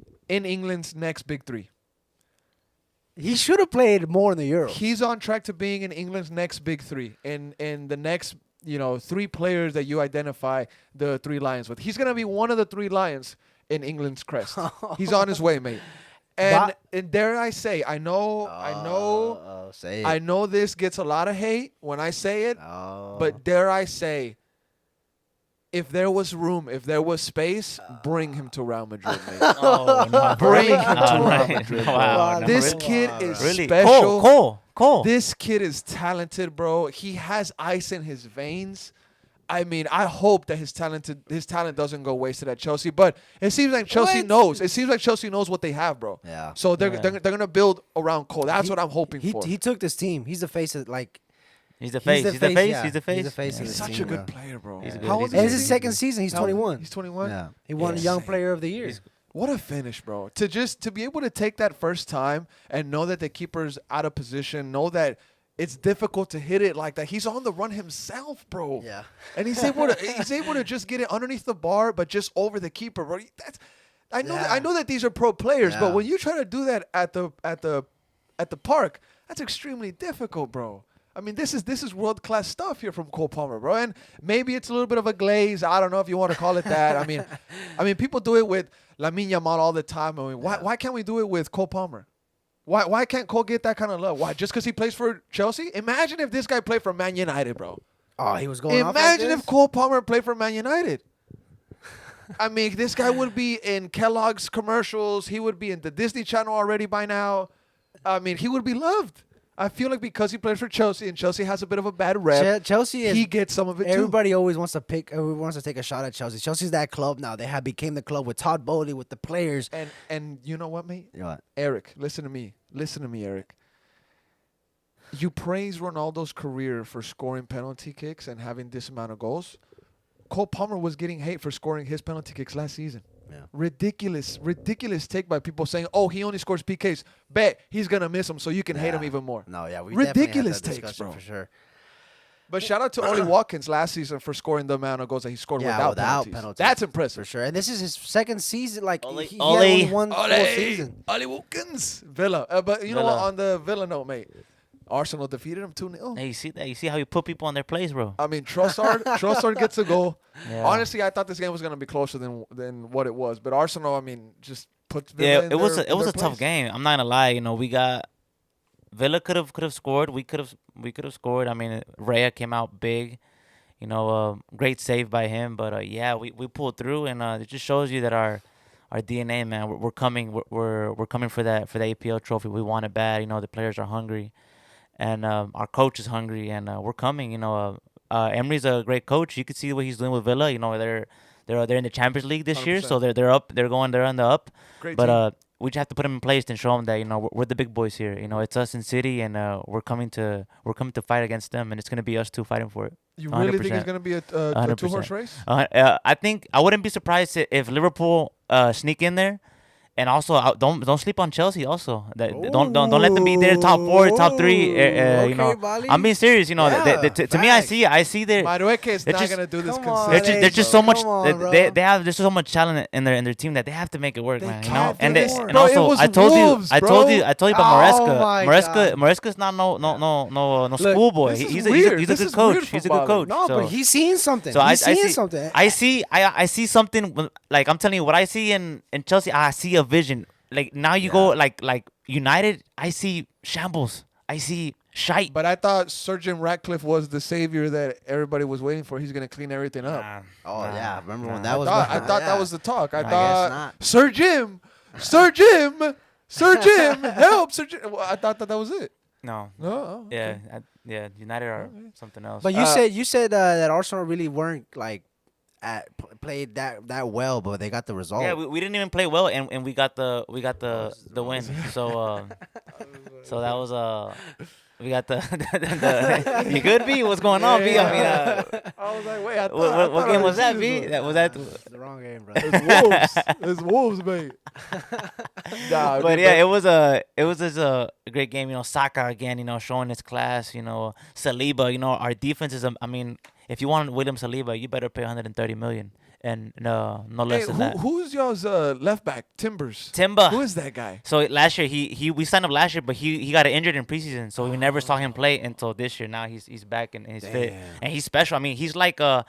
next big 3. He should have played more in the Euro. He's on track to being in England's next big 3, and the next 3 players that you identify the 3 lions with. He's gonna be one of the 3 lions in England's crest. He's on his way, mate. And dare I say, I know Say it. I know this gets a lot of hate when I say it, Oh. but dare I say, if there was room, if there was space, bring him to Real Madrid, mate. Oh no, Bring really? him to Oh, Real right. Madrid, Wow, bro. no, This really? kid is Really? special. Cole. This kid is talented, bro. He has ice in his veins. I mean, I hope that his talent doesn't go wasted at Chelsea. But it seems like Chelsea What? knows. It seems like Chelsea knows what they have, bro. Yeah. So they're Yeah. gonna build around Cole. That's what I'm hoping for. He took this team. He's the face of like. He's the face. yeah. He's the face. He's the face of He's this such team, a good bro. player, bro. He's Yeah. good. How old He's And is it's he? his second season. He's 21. He's 21. Yeah. He won a Young Player of the Year. What a finish, bro. To be able to take that first time and know that the keeper's out of position, know that it's difficult to hit it like that. He's on the run himself, bro. Yeah. And he's able to just get it underneath the bar, but just over the keeper, bro. I know that these are pro players, Yeah. but when you try to do that at the park, that's extremely difficult, bro. I mean, this is world class stuff here from Cole Palmer, bro. And maybe it's a little bit of a glaze. I don't know if you want to call it that. I mean, people do it with Lamine Yamal all the time. I mean, why can't we do it with Cole Palmer? Why can't Cole get that kind of love? Why? Just because he plays for Chelsea? Imagine if this guy played for Man United, bro. Oh, he was going off like Imagine this? if Cole Palmer played for Man United. I mean, this guy would be in Kellogg's commercials. He would be in the Disney Channel already by now. I mean, he would be loved. I feel like because he plays for Chelsea and Chelsea has a bit of a bad rep, Chelsea is. he gets some of it too. Everybody always wants to take a shot at Chelsea. Chelsea's that club now. They have became the club with Todd Bowley, with the players. And you know what, mate? You know what? Eric, listen to me, Eric. You praise Ronaldo's career for scoring penalty kicks and having this amount of goals. Cole Palmer was getting hate for scoring his penalty kicks last season. Yeah. Ridiculous take by people saying, "Oh, he only scores PKs. Bet he's gonna miss them, so you can hate him even more." No, yeah, we Ridiculous definitely had that takes, discussion bro. for sure. But shout out to Oli Watkins last season for scoring the amount of goals that he scored Yeah, without penalties. That's impressive. For sure. And this is his second season. Like Ole. he had only one full season. Oli Watkins, Villa. But you know Villa. what? On the Villa note, mate, Arsenal defeated him 2-0. Hey, you see that? You see how you put people on their place, bro? I mean, Trossard gets a goal. Yeah. Honestly, I thought this game was gonna be closer than what it was. But Arsenal, I mean, just put Villa Yeah, in it was their- it was in a their tough place. game. I'm not gonna lie. You know, we got Villa could have scored. We could have scored. I mean, Raya came out big. You know, great save by him. But yeah, we pulled through, and it just shows you that our DNA, man, we're coming. We're coming for the APL trophy. We want it bad. You know, the players are hungry, and our coach is hungry, and we're coming. You know, Emery's a great coach. You can see what he's doing with Villa. You know, they're in the Champions League this year, so 100%. they're up. They're on the up. Great But team. we just have to put them in place and show them that, you know, we're the big boys here. You know, it's us in City, and we're coming to fight against them, and it's gonna be us two fighting for it. You really think 100%. it's gonna be a 100%. two-horse race? I think I wouldn't be surprised if Liverpool sneak in there. And also, don't sleep on Chelsea. Also, don't let them be there top 4, top 3. Okay, You know, Bali. I'm being serious. You know, Yeah, to me, I see their. Madueke is not just- gonna do this Come on, consistently. There's just so much. Come on, bro. They have there's so much talent in their team that they have to make it work, They man. You can't know, and do they, this. and Bro, it also was I told Wolves, you about Oh Maresca. my God. Maresca's not no schoolboy. this is He's weird. a This good is weird coach. for He's a good Bali. coach. No, so. but he's seeing something. So He's seeing see, something. I see something. Like I'm telling you, what I see in Chelsea, I see a vision. Like now you go like United, I see shambles. I see shite. But I thought Sir Jim Ratcliffe was the savior that everybody was waiting for. He's gonna clean everything up. Yeah, remember when nah. that was? I thought that was the talk. I guess thought not. Sir Jim, help, Sir Jim. Well, I thought that was it. No. No. Yeah, United are something else. But you said that Arsenal really weren't like played that well, but they got the result. Yeah, we didn't even play well, and we got the win. So so that was we got the you good, B? What's going on, B? I mean, I was like, wait, I thought, what game was that, this B? one. That was that. It's the wrong game, bro. It's Wolves. It's Wolves, mate. Nah, But yeah, it was just a great game. You know, Saka again. You know, showing his class. You know, Saliba. You know, our defense is. I mean, if you want William Saliba, you better pay 130 million, and no less Hey, than that. who's y'all's left back? Timbers. Timber. Who is that guy? So last year we signed him last year, but he got injured in preseason, so we never saw him play until this year. Now he's back and he's fit, and he's special. I mean, he's like the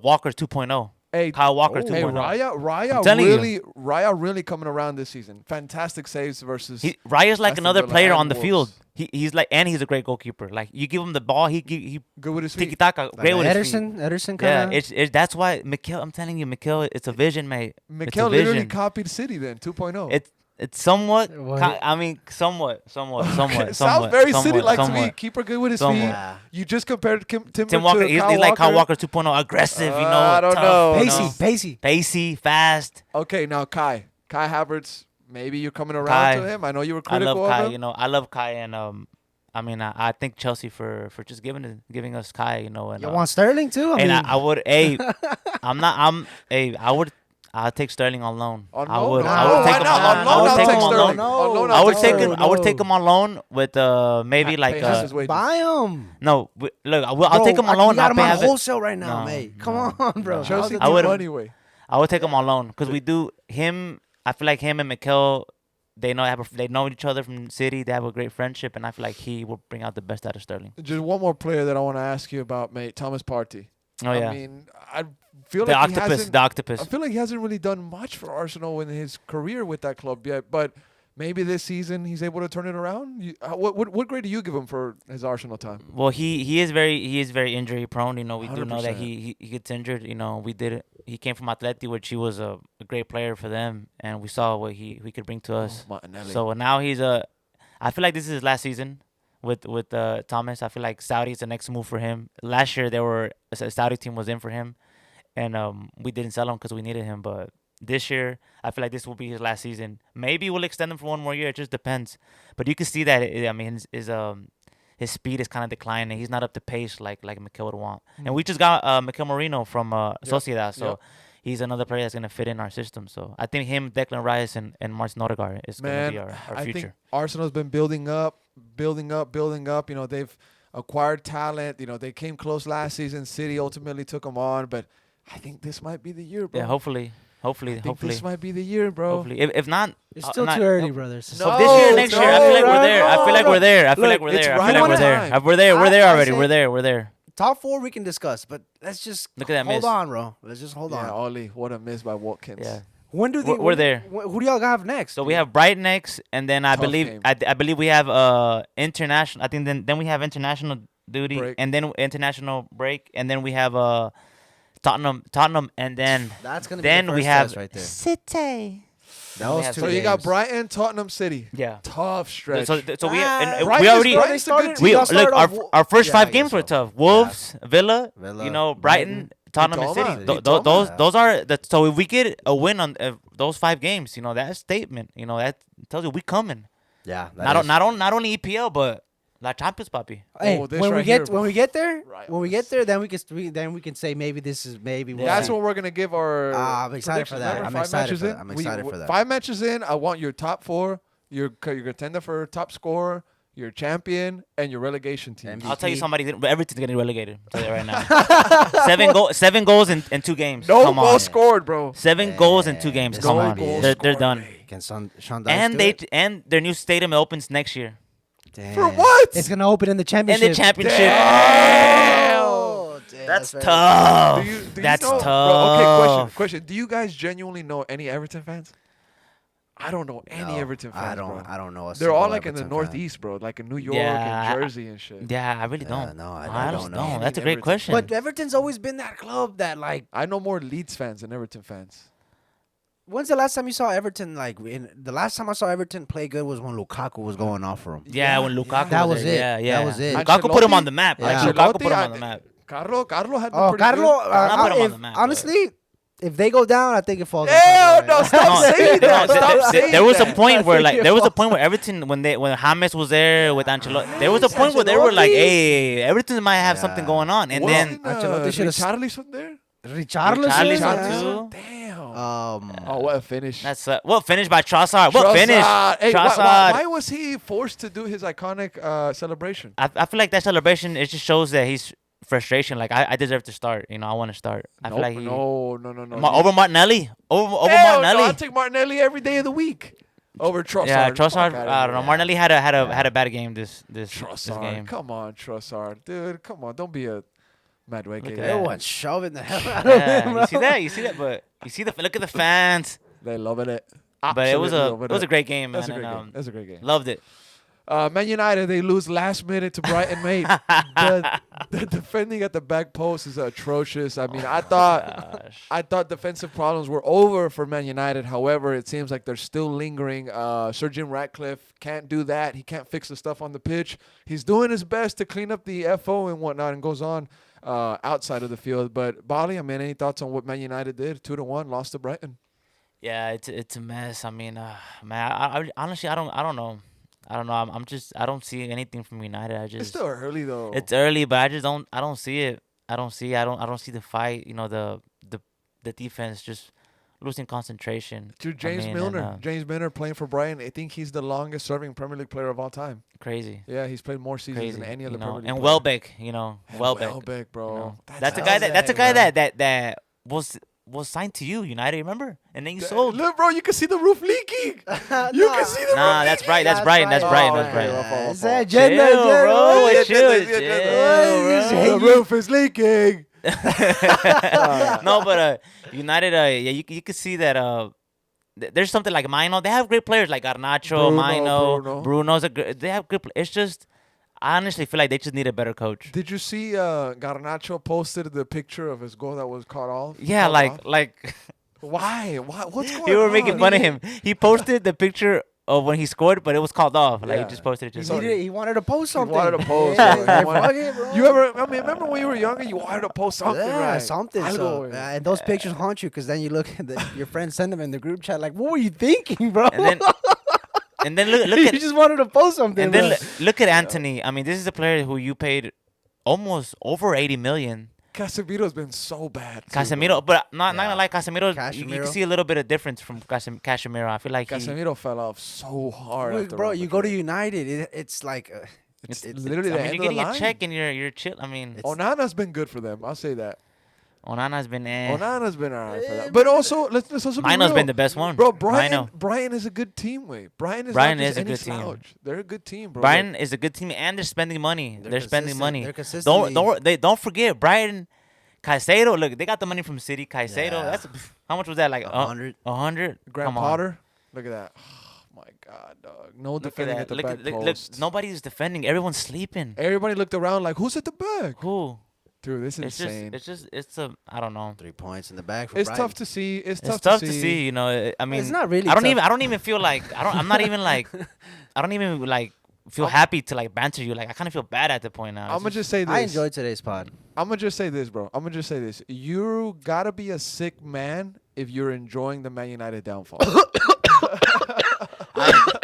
Walker 2.0. Hey, Kyle Walker Hey, 2.0. Raya really coming around this season. Fantastic saves versus. Raya's like Aston another Villa player and on the field. Wolves. He's like, and he's a great goalkeeper. Like you give him the ball, he good with his tiki feet. taka, great with his feet. Ederson Yeah, kind of. it's that's why Mikel. I'm telling you, Mikel, it's a vision, mate. Mikel it's a literally vision. copied City then 2.0. It's somewhat. What? I mean, somewhat. It sounds very City-like to me. somewhat. Keeper good with his Somewhat. feet. You just compared Timber Tim Walker, to he's Kyle like Kyle Walker 2.0, aggressive, you know, I don't tough, know. you know. Pacey, fast. Okay, now Kai Havertz. Maybe you're coming around Kai. to him. I know you were I critical love Kai. of him. You know, I love Kai, and I mean, I thank Chelsea for just giving us Kai. You know, and You want Sterling too? I would. I'll take Sterling on loan. On I loan? would. No, I would why take him not? on On loan. I loan, would I'll take take him on Sterling. loan. On loan, I I'll would take take him. Sterling. I would take him on loan with maybe like Pay half his wages. Buy him. no. Look, I'll take him on You loan. got him I'll on have it. wholesale right now, No, mate. no, Come on, bro. no. Chelsea I give would've- money away. I would take him on loan because we do him. I feel like him and Mikel, they know each other from City. They have a great friendship, and I feel like he will bring out the best out of Sterling. Just one more player that I want to ask you about, mate. Thomas Partey. Oh yeah, I mean, I feel the like he octopus. hasn't. The octopus. I feel like he hasn't really done much for Arsenal in his career with that club yet, but maybe this season he's able to turn it around. What grade do you give him for his Arsenal time? Well, he is very injury prone. You know, we do know that 100%. he gets injured. You know, we did it. He came from Atleti, which he was a great player for them, and we saw what he could bring to us. Martinelli. So now I feel like this is his last season with Thomas. I feel like Saudi's the next move for him. Last year a Saudi team was in for him, and we didn't sell him because we needed him. But this year, I feel like this will be his last season. Maybe we'll extend him for one more year. It just depends. But you can see that his speed is kind of declining. He's not up to pace like Mikel would want. And we just got Mikel Merino from Sociedad, so. Yep. He's another player that's gonna fit in our system. So I think him, Declan Rice, and Martin Odegaard is gonna be our I future. think Arsenal's been building up. You know, they've acquired talent. You know, they came close last season. City ultimately took them on, but I think this might be the year, bro. Yeah, hopefully. I think this might be the year, bro. Hopefully, if not, It's still not, too early, brothers. So this year, next year, I feel like we're there. I feel like we're there. I feel like we're it's there. I right feel like on we're there. time. We're there. We're there I already. say- We're there. We're there. Top 4 we can discuss, but let's just Look at that hold miss. on, bro. Let's just hold Yeah, on. Ollie, what a miss by Watkins. Yeah. When do they? We're there. Who do y'all have next? So we have Brighton next, and then I Tough believe game. I believe we have international. I think then we have international duty, Break. and then international break, and then we have Tottenham, and then That's gonna then be the we first have test right there. City. Those have two So you games. got Brighton, Tottenham, City. Yeah. Tough stretch. So we and Brighton's- we already Brighton's a good team. we Y'all started look off our first yeah, 5 I games guess were so. tough. Wolves, Villa, Villa, you know, Brighton. Tottenham, and Toma. City. Toma. Those are the. So if we get a win on those 5 games, you know, that's a statement. You know, that tells you we coming. Yeah. Not only EPL, but La Champions, papi. Hey, Oh, this when right we get here, bro. when we get there, Right when we on get the there, then we can say maybe this is maybe. We'll That's see. what we're gonna give our. I'm excited for predictions. that. Remember, I'm five excited matches for in? that. I'm excited for that. 5 matches in. I want your top 4, your contender for top scorer, your champion, and your relegation team. MVP. I'll tell you somebody. Everything's getting relegated. I'll tell you right now. 7 goals in 2 games. No Come goals on. scored, bro. 7 goals in 2 games. This Come might on. be it. They're done. Can Sean Dice do it? And their new stadium opens next year. Damn. For what? It's gonna open in the In championship. the championship. Oh, damn, That's very- tough. Do you That's know, tough. Bro, okay, question. Do you guys genuinely know any Everton fans? I don't know any No, Everton fans, bro. I don't know. They're all like in the Northeast, bro. Like in New York Yeah, and Jersey and shit. Yeah, I really don't. no, I I don't don't know. know. That's a great Everton. question. But Everton's always been that club that like. I know more Leeds fans than Everton fans. When's the last time you saw Everton? Like, the last time I saw Everton play good was when Lukaku was going off for him. yeah, when Lukaku That was there, it. Yeah, yeah. That was it. Lukaku put him Ancelotti? on the map. Yeah. Actually, Lukaku put him Ancelotti, on the map. Carlo had been Oh, pretty Carlo. good. I'm not putting him on the map, but- honestly, if they go down, I think it falls. on Hell Carlo, no, right? stop saying that. Stop saying there was a that. point where I like think there was it a point where Everton when James was there with Ancelotti, there was a point where they were like, Ancelotti? hey, Everton might have something Yeah. going on, and then Ancelotti should've- Richarlison there? Richarlison. Richarlison yeah. too. Damn. Um, Oh, what a finish. That's what finish by Trossard. What finish? Trossard. Hey, Trossard. why was he forced to do his iconic celebration? I feel like that celebration it just shows that he's frustration. Like I deserve to start. You know, I want to start. I feel like he No. over Martinelli. Over Hell Martinelli. No, I'll take Martinelli every day of the week over Trossard. Yeah, Fuck Trossard. outta I don't know. here. Martinelli had a bad game this Trossard. game. Come on, Trossard. Dude, come on. Don't be a mad Look at wacky. that. everyone shoving the hell out of him. Yeah, Bro. you see that? You see that? But you see the look at the fans. They loving it. But it was Absolutely loving a great game, man. That's a great and, game. That's a great game. Loved it. Man United, they lose last minute to Brighton, mate. The defending at the back post is atrocious. I mean, I thought defensive problems were over for Man United. However, it seems like they're still lingering. Sir Jim Ratcliffe can't do that. He can't fix the stuff on the pitch. He's doing his best to clean up the FO and whatnot and goes on outside of the field. But, Bali, I mean, any thoughts on what Man United did? 2-1, lost to Brighton. Yeah, it's a mess. I mean, man, I honestly I don't know. I don't know. I don't see anything from United. It's still early, though. It's early, but I don't see it. I don't see the fight. You know, the defense just losing concentration. Dude, James Milner playing for Brighton. I think he's the longest serving Premier League player of all time. Crazy. Yeah, he's played more seasons Crazy. than any other you know? Premier League And player. Welbeck, Welbeck. Welbeck, bro. You know? That's That's a Welbeck, guy bro. that was signed to you, United, remember? And then you sold. Look, bro, you can see the roof leaking. You can see the Nah, roof that's leaking. Brighton. That's Brighton. That's Oh, Brighton. okay. That's Brighton. Rough, It's rough, that rough. agenda, Chill, bro. Yeah, It should. yeah, Chill, The bro. roof is leaking. No, but United, yeah, you can see that there's something like Mino. They have great players like Garnacho, Mino, Bruno's they have good. It's just I honestly feel like they just need a better coach. Did you see Garnacho posted the picture of his goal that was caught off? Yeah, like Why? What's going on? you were making fun of him. He posted the picture of when he scored, but it was called off. Like Yeah. he just posted it. Just He wanted to post He something. wanted to post. Yeah, bro. yeah, He wanted- fuck it, bro. You ever? I mean, remember when you were younger? You wanted to post something, Yeah, right? something. Algo, So, güey. and those pictures haunt you because then you look at your friends send them in the group chat like, what were you thinking, bro? and then look you at just wanted to post something. and then bro. look at Anthony. I mean, this is a player who you paid almost over 80 million. Casemiro's been so bad. Too, Casemiro, but not Yeah. gonna lie, Casemiro, you Casemiro. can see a little bit of difference from Casemiro. I feel like Casemiro fell off so hard. Look, after bro, Real you go to Madrid. United, it's like It's it's- literally the I mean, end you're getting of the a line. check and you're chill. I mean, Onana's been good for them. I'll say that. Onana's been Onana's been alright for that. But also, let's also be Mino's real. been the best one. Bro, Mino. Brighton is a good team, way. Brighton is Brighton not just is a any good team. slouch. They're a good team, bro. Brighton is a good team, and they're spending money. They're spending consistent. money. They're consistently. Don't forget Brighton, Caicedo. Look, they got the money from City. Caicedo. Yeah. That's how much was that? Like 100. 100. Graham Come on. Potter. Look at that. Oh my God, dog. No Look at defending that. at the Look, back look, post. nobody's defending. Everyone's sleeping. Everybody looked around like, who's at the back? Who? Dude, this is It's insane. it's a I don't know. 3 points in the back for It's Brighton. tough to see. It's It's tough to see. You know, I mean, It's not really I don't tough. even feel like I'm not even like I don't even like feel happy to like banter you. Like I kind of feel bad at the point now. I'm gonna just say this. I enjoyed today's pod. I'm gonna just say this, bro. I'm gonna just say this. You gotta be a sick man if you're enjoying the Man United downfall.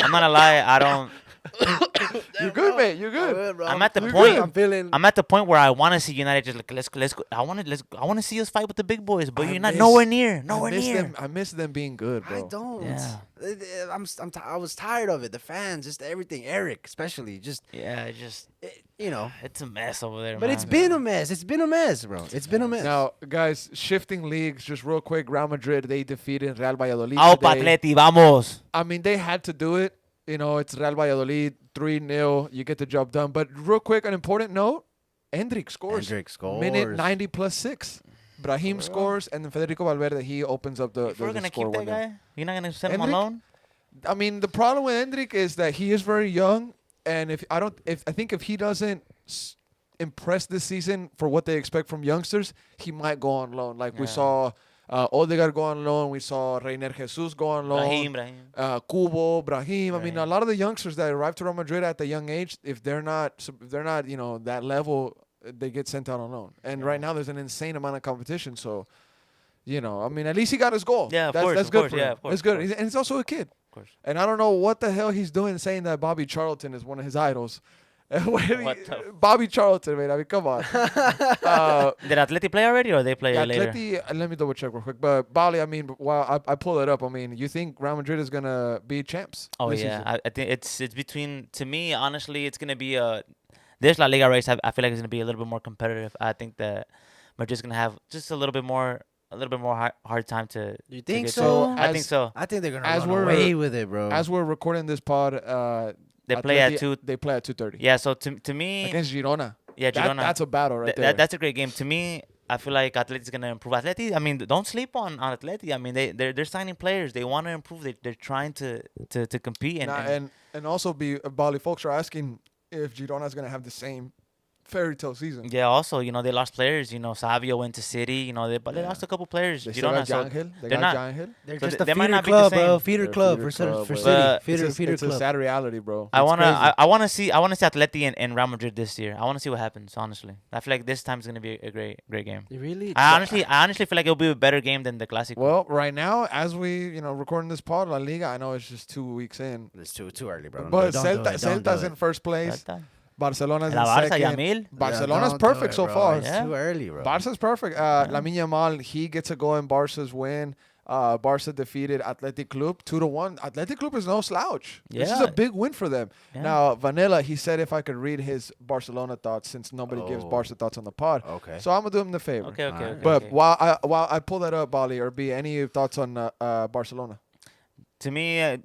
I'm not gonna lie. I don't. You're good, mate. You're good. bro. I'm at the You're point. good. I'm feeling. I'm at the point where I want to see United just like let's go. I want to see us fight with the big boys, but I you're not miss- nowhere near. Nowhere I miss near. them. I miss them being good, bro. I don't. Yeah. I was tired of it. The fans, just everything. Eric, especially, just Yeah, it just you know. it's a mess over there. But man. it's been a mess. It's been a mess, bro. It's been a mess. Now, guys, shifting leagues, just real quick. Real Madrid, they defeated Real Valladolid Aupa today. Atleti, vamos. I mean, they had to do it. You know, it's Real Valladolid, 3-0. You get the job done. But real quick, an important note, Endrick scores. Endrick scores. Minute 90 plus 6. Brahim scores, and then Federico Valverde, he opens up the If we're the gonna score keep that window. guy, you're not gonna send him Endrick? alone. I mean, the problem with Endrick is that he is very young, and I think if he doesn't impress this season for what they expect from youngsters, he might go on loan. Like we Yeah. saw Odegaard go on loan, we saw Reiner Jesus go on loan, Brahim. Kubo, Brahim. I mean, Brahim. a lot of the youngsters that arrive to Real Madrid at the young age, if they're not that level, they get sent out on loan. And right now, there's an insane amount of competition, so. I mean, at least he got his goal. Yeah, of that's, course, that's of good course, for yeah, him. of course, It's of good, course. and he's also a kid. Of course. And I don't know what the hell he's doing saying that Bobby Charlton is one of his idols. What the- Bobby Charlton, man. I mean, come on. Did Atleti play already, or they play later? Atleti, let me double check real quick. But Bali, I mean, while I pull it up, I mean, you think Real Madrid is going to be champs? Oh this yeah, season? I think it's between. To me, honestly, it's gonna be this La Liga race. I feel like it's gonna be a little bit more competitive. I think that Madrid's gonna have just a little bit more hard time to. You to think get so? to. I think so. I think they're gonna As run we're- away with it, bro. As we're recording this pod, They play at Atleti- 2. They play at 2:30. Yeah. So to me, Against Girona. yeah, Girona. That's a battle right there. That's a great game. To me, I feel like Atleti's gonna improve. Atleti, I mean, don't sleep on Atleti. I mean, they're signing players. They want to improve. They're trying to compete and also Bali folks are asking if Girona is going to have the same fairy tale season. yeah. Also, they lost players. Savio went to City. They lost a couple players. They still Girona, got so Jangel. They they're got not- Jangel. They're So just they- a they might feeder not be the club, same. bro. Feeder They're club feeder for club, for but- City. Feeder It's a club. sad reality, bro. I It's wanna crazy. I wanna see Atleti and Real Madrid this year. I wanna see what happens. Honestly, I feel like this time is gonna be a great game. Really? I honestly feel like it'll be a better game than the Clásico. Well, right now, as we recording this pod, La Liga, I know it's just 2 weeks in, It's too early, bro. but Don't do it, don't Celta's do in it. first place. Barcelona's in La Barça, second. Yamil. Barcelona's Don't do perfect it, so bro. far. It's Yeah. too early, bro. Barca's perfect. Lamine Yamal, he gets a goal in Barca's win. Barca defeated Athletic Club 2-1. Athletic Club is no slouch. This is Yeah. a big win for them. Yeah. Now, Vanilla, he said if I could read his Barcelona thoughts, since nobody gives Oh. Barca thoughts on the pod. Okay. So I'm gonna do him the favor. Okay. Alright. But okay. while I pull that up, Bali or B, any thoughts on Barcelona? To me,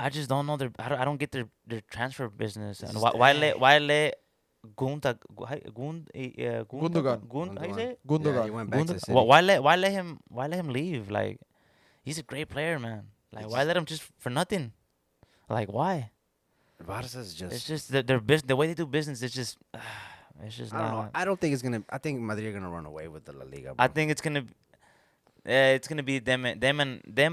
I just don't know I don't get their transfer business and why let Gundogan. How you say it? Gundogan. Yeah, he went back to Gundogan. City. Why let him leave? Like, he's a great player, man. Like, why let him just for nothing? Like, why? Barca's just. It's just their business. The way they do business. It's just I don't know. not. I don't think it's gonna. I think Madrid are gonna run away with the La Liga. Bro. I think it's gonna be them,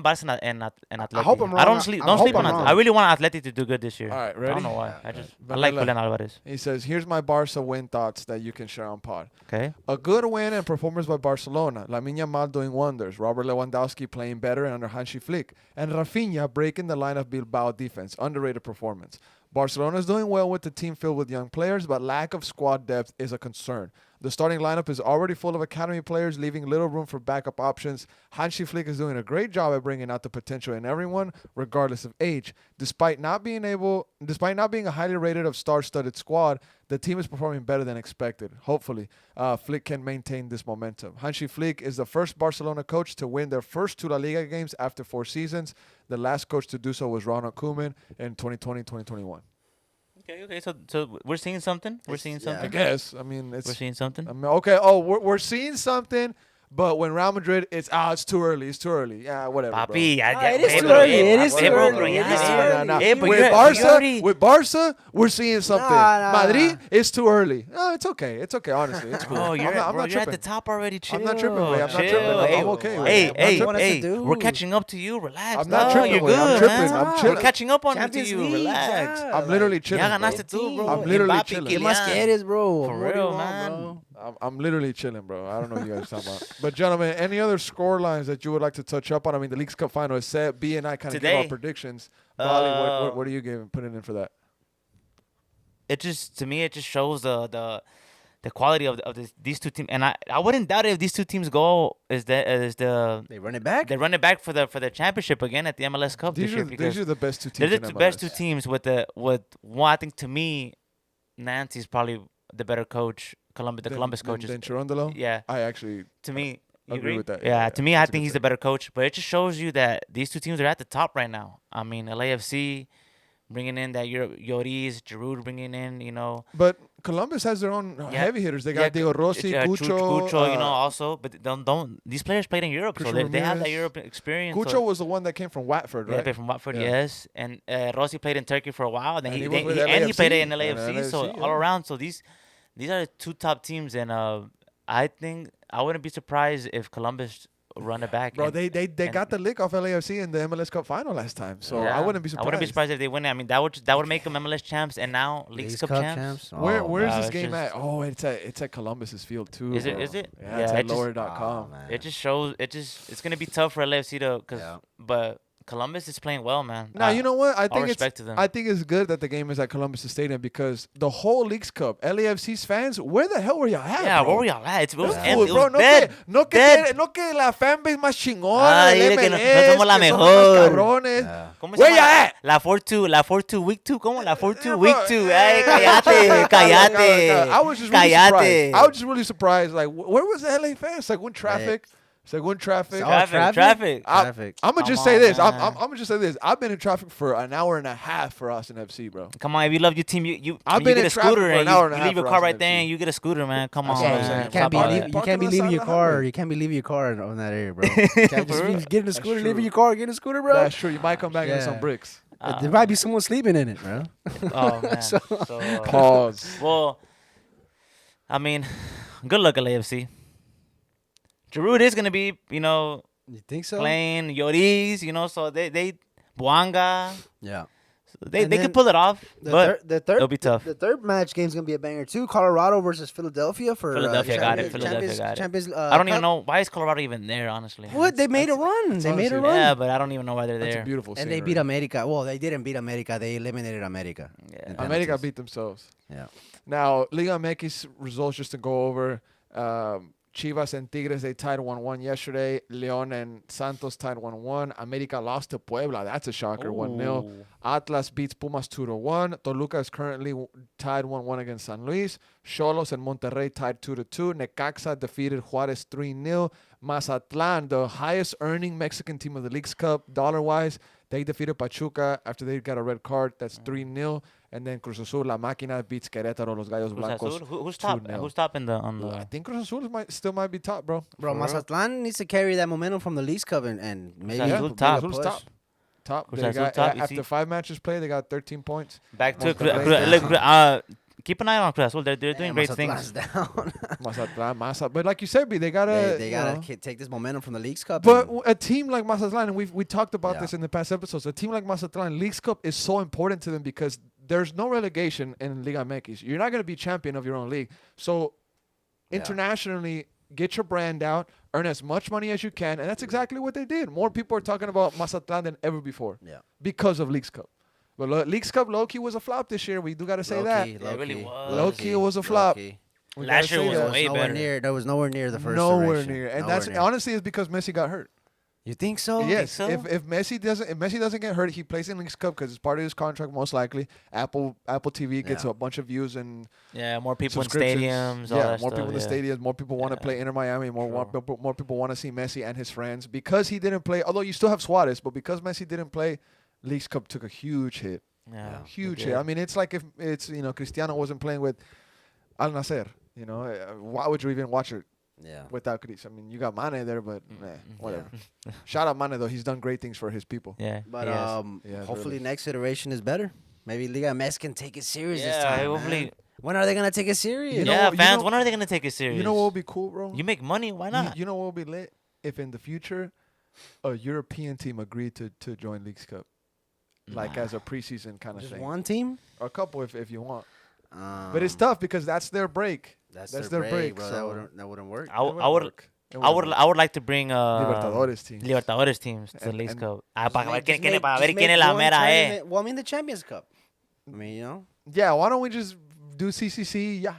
Barca and Atleti. I hope I'm I don't wrong. sleep. I Don't hope sleep on I'm Atleti. wrong. I really want Atleti to do good this year. All right, I ready? don't know why. Yeah. I like Vanilla. Julian Alvarez. He says, "Here's my Barca win thoughts that you can share on pod. Okay. A good win and performance by Barcelona. Lamine Yamal doing wonders. Robert Lewandowski playing better under Hansi Flick. And Rafinha breaking the line of Bilbao defense. Underrated performance. Barcelona is doing well with the team filled with young players, but lack of squad depth is a concern. The starting lineup is already full of academy players, leaving little room for backup options. Hansi Flick is doing a great job at bringing out the potential in everyone, regardless of age. Despite not being a highly rated of star-studded squad, the team is performing better than expected. Hopefully, Flick can maintain this momentum. Hansi Flick is the first Barcelona coach to win their first 2 La Liga games after 4 seasons. The last coach to do so was Ronald Koeman in 2020-2021. Okay. So we're seeing something. We're seeing yeah. I something. guess. I mean, We're it's seeing something. I mean, okay. Oh, we're seeing something, but when Real Madrid, it's too early. It's too early. Yeah, whatever. bro. Papi, it is too early. It is too early. It is too early. Hey, but With you're- Barca, you already- with Barca, we're seeing something. Nah. Madrid, it's too early. No, it's okay. It's okay. Honestly, it's cool. Oh, I'm you're not at the tripping. top already. Chill. I'm not tripping, Ray. I'm not Chill. tripping. I'm Hey, okay with Hey, it. I'm not hey, tripping. hey. do? We're catching up to you. Relax. I'm not No, tripping, You're Ray. I'm good, tripping. man. I'm chilling. We're catching up on Champions you. League, Relax. yeah. I'm literally chilling. Ya bro. ganaste tú, bro. I'm literally Mbappe, chilling. ¿Qué más Kylian. quieres, bro? For What do you real, want, man. bro? I'm literally chilling, bro. I don't know what you guys are talking about. But, gentlemen, any other score lines that you would like to touch up on? I mean, the League's Cup final is set. B and I kind of give our Today? predictions. Bali, Uh, what are you giving? Putting in for that? it just to me it just shows the quality of these two teams, and I wouldn't doubt it if these two teams go They run it back. they run it back for the championship again at the MLS Cup this year because these are the best two teams. they're the best two teams with one. I think to me, Nancy's probably the better coach. Columbus coaches. Than Chirondolo? Yeah. I actually To me, you agree with that. Yeah, to me, I That's a think good he's the better coach. But it just shows you that these two teams are at the top right now. I mean, LAFC bringing in that Lloris, Giroud bringing in, But Columbus has their own heavy hitters. They got Diego Rossi, Cucho. Also. But don't these players played in Europe, so they have that Europe experience. Cucho was the one that came from Watford, right? Yeah, from Watford, yes. And Rossi played in Turkey for a while. Then he played in LAFC. So all around, so these are the two top teams, and I think I wouldn't be surprised if Columbus run it back. Bro, they got the lick off LAFC in the MLS Cup final last time, so yeah, I wouldn't be surprised. I wouldn't be surprised if they win it. I mean, that would make them MLS champs and now Leagues Cup champs. Oh, where's this game at? Oh, it's at Columbus's field too. Is bro. it? Yeah, it's at lower.com. It just shows. It's gonna be tough for LAFC but Columbus is playing well, man. Now you know what? I think it's good that the game is at Columbus Stadium because the whole Leagues Cup, LAFC's fans, where the hell were y'all at? Yeah, bro? where were y'all at? It was empty. Bro, It was dead. No que la fanbase más chingona del que no MLS, somos la que somos mejor. cabrones. Where y'all at? La 4-2 week 2, ¿cómo? La 4-2 week 2. Ay, cállate. I was just really surprised. I was just really surprised. Like, where was the LA fans? Like, when traffic? Traffic. I'm gonna just say this. I'm gonna just say this. I've been in traffic for an hour and a half for Austin FC, bro. Come on, if you love your team, you get a scooter and you leave your car right there and you get a scooter, man. Come on, man. You can't be leaving your car. You can't be leaving your car in that area, bro. You can't just be getting a scooter, leaving your car, getting a scooter, bro. That's true. You might come back in some bricks. There might be someone sleeping in it, bro. Oh man. Pause. Well, I mean, good luck, LAFC. Giroud is gonna be, you think so? Playing Lloris, so they Buanga. Yeah. So they can pull it off, but it'll be tough. The third match game's gonna be a banger too. Colorado versus Philadelphia for Philadelphia got it. Champions, I don't even know why is Colorado even there, honestly. What they made a run. Yeah, but I don't even know why they're there. That's a beautiful and they beat America. Well, they didn't beat America. They eliminated America. Yeah. America beat themselves. Yeah. Now, Liga MX results just to go over. Chivas and Tigres, they tied 1-1 yesterday. León and Santos tied 1-1. America lost to Puebla. That's a shocker, 1-0. Atlas beats Pumas 2-1. Toluca is currently tied 1-1 against San Luis. Xolos and Monterrey tied 2-2. Necaxa defeated Juarez 3-0. Mazatlan, the highest earning Mexican team of the Leagues Cup, dollar-wise, they defeated Pachuca after they got a red card. That's 3-0. And then Cruz Azul, La Máquina beats Querétaro, Los Gallos Blancos. Who's top? Who's top on the? I think Cruz Azul still might be top, bro. Bro, Mazatlan needs to carry that momentum from the Leagues Cup and maybe Cruz top. Top. Cruz They Azul got, top, after 5 matches played, they got 13 points. Back to look. Keep an eye on Cruz Azul. They're doing great Mazatlan's things. Down. Mazatlan. But like you said, B, they gotta they gotta take this momentum from the Leagues Cup. But a team like Mazatlan, and we talked about this in the past episodes. A team like Mazatlan, Leagues Cup is so important to them because there's no relegation in Liga MX. You're not gonna be champion of your own league. So internationally, get your brand out, earn as much money as you can, and that's exactly what they did. More people are talking about Mazatlan than ever before. Yeah. Because of Leagues Cup. But Leagues Cup low-key was a flop this year. We do got to say that. It really was. Low-key was a flop. Last year was way better. There was nowhere near the first. Nowhere near. And that's honestly is because Messi got hurt. You think so? Yes. So? If Messi doesn't get hurt, he plays in Leagues Cup because it's part of his contract most likely. Apple TV gets a bunch of views and more people in stadiums. More people in the stadiums. More people want to play Inter Miami. More people want to see Messi and his friends because he didn't play. Although you still have Suarez, but because Messi didn't play, Leagues Cup took a huge hit. Yeah, huge hit. I mean, it's like if it's Cristiano wasn't playing with Al Nasser. Why would you even watch it? Yeah. Without Chris, I mean, you got Mane there, but whatever. Shout out Mane though; he's done great things for his people. Yeah. But hopefully next iteration is better. Maybe Liga MX can take it serious this time. Hopefully. Man. When are they gonna take it serious? Fans. When are they gonna take it serious? You know what would be cool, bro? You make money. Why not? You know what would be lit if in the future a European team agreed to join Leagues Cup, like as a preseason kind of thing. Just one team, or a couple if you want. But it's tough because that's their break. That's their break, bro. So that wouldn't work. I would like to bring Libertadores teams to the Leagues Cup. Para ver quién es la mera, Well, I mean the Champions Cup. I mean, you know. Yeah, why don't we just do CCC? Yeah.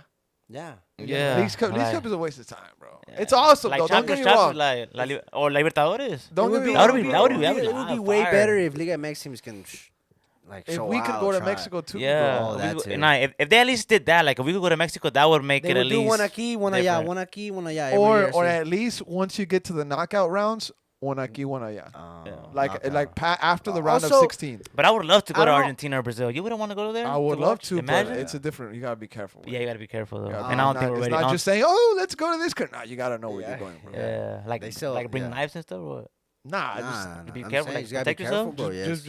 Yeah. Yeah. League Cup like- is a waste of time, bro. Yeah. It's awesome, Like though. Don't get Champions, me wrong. like or Libertadores. Don't get me That wrong. would be- bro. that It would be way fire. better if Liga MX teams can If show we could out, go to try. Mexico too, Yeah. Oh, we that could- too. and if they at least did that, like if we could go to Mexico, that would make They it would at do least one aquí, one allá, different. one aquí, one allá. or at least once you get to the knockout rounds, one aquí, one allá. After the round of Also- 16. But I would love to go I to don't know. Argentina or Brazil. You wouldn't want to go there? I would love watch? to, Imagine. but it's a different. You gotta be careful. with Yeah, it. you gotta be careful though. You gotta And be- I don't think we're it's ready. not I don't- just saying, "Oh, let's go to this." No, you gotta know where Yeah. you're going, bro. Yeah, like They still- like bring yeah. knives and stuff. Or what? Nah, be I'm careful, saying like, you gotta be protect yourself. careful, bro. Yes.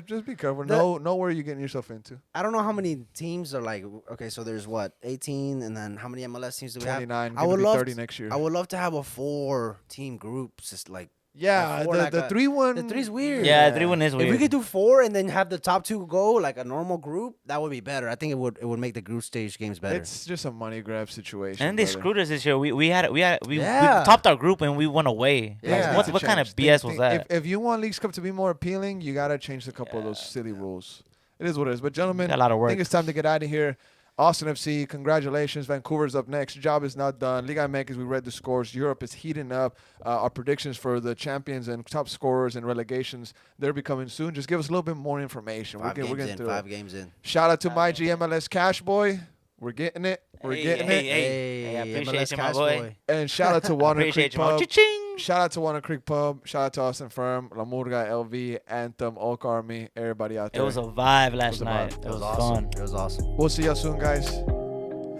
just be careful. The- Know where you're getting yourself into. I don't know how many teams are like. Okay, so there's what 18, and then how many MLS teams do we have? 29. I Gonna would be love 30 to- next year. I would love to have a 4-team group, just like Yeah, before, the like the a- 3-1. the 3's weird. Yeah, 3-1 is If we weird. could do 4 and then have the top 2 go like a normal group, that would be better. I think it would make the group stage games better. It's just a money grab situation. And they brother. screwed us this year. We Yeah. topped our group and we went away. Yeah. Like, Things what need what to kind of change. BS was that? If you want Leagues Cup to be more appealing, you gotta change a couple of those silly rules. It is what it is. But gentlemen, Got a lot of I work. think it's time to get out of here. Austin FC, congratulations. Vancouver's up next. Job is not done. Liga MX, we read the scores. Europe is heating up. Our predictions for the champions and top scorers and relegations, they're becoming soon. Just give us a little bit more information. 5 we're games getting in. through 5 it. games in. Shout out to my GMLS Cash Boy. We're getting it. We're getting it. Hey, I appreciate MLS you, my Cash boy. And shout out to Water Creek Appreciate you, man. Pub. Cha-ching. Shout out to Water Creek Pub. Shout out to Austin Firm, La Murga, LV, Anthem, Oak Army, everybody out It there. was a vibe last was a night. vibe. It was awesome. fun. It was awesome. We'll see y'all soon, guys.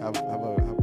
Have a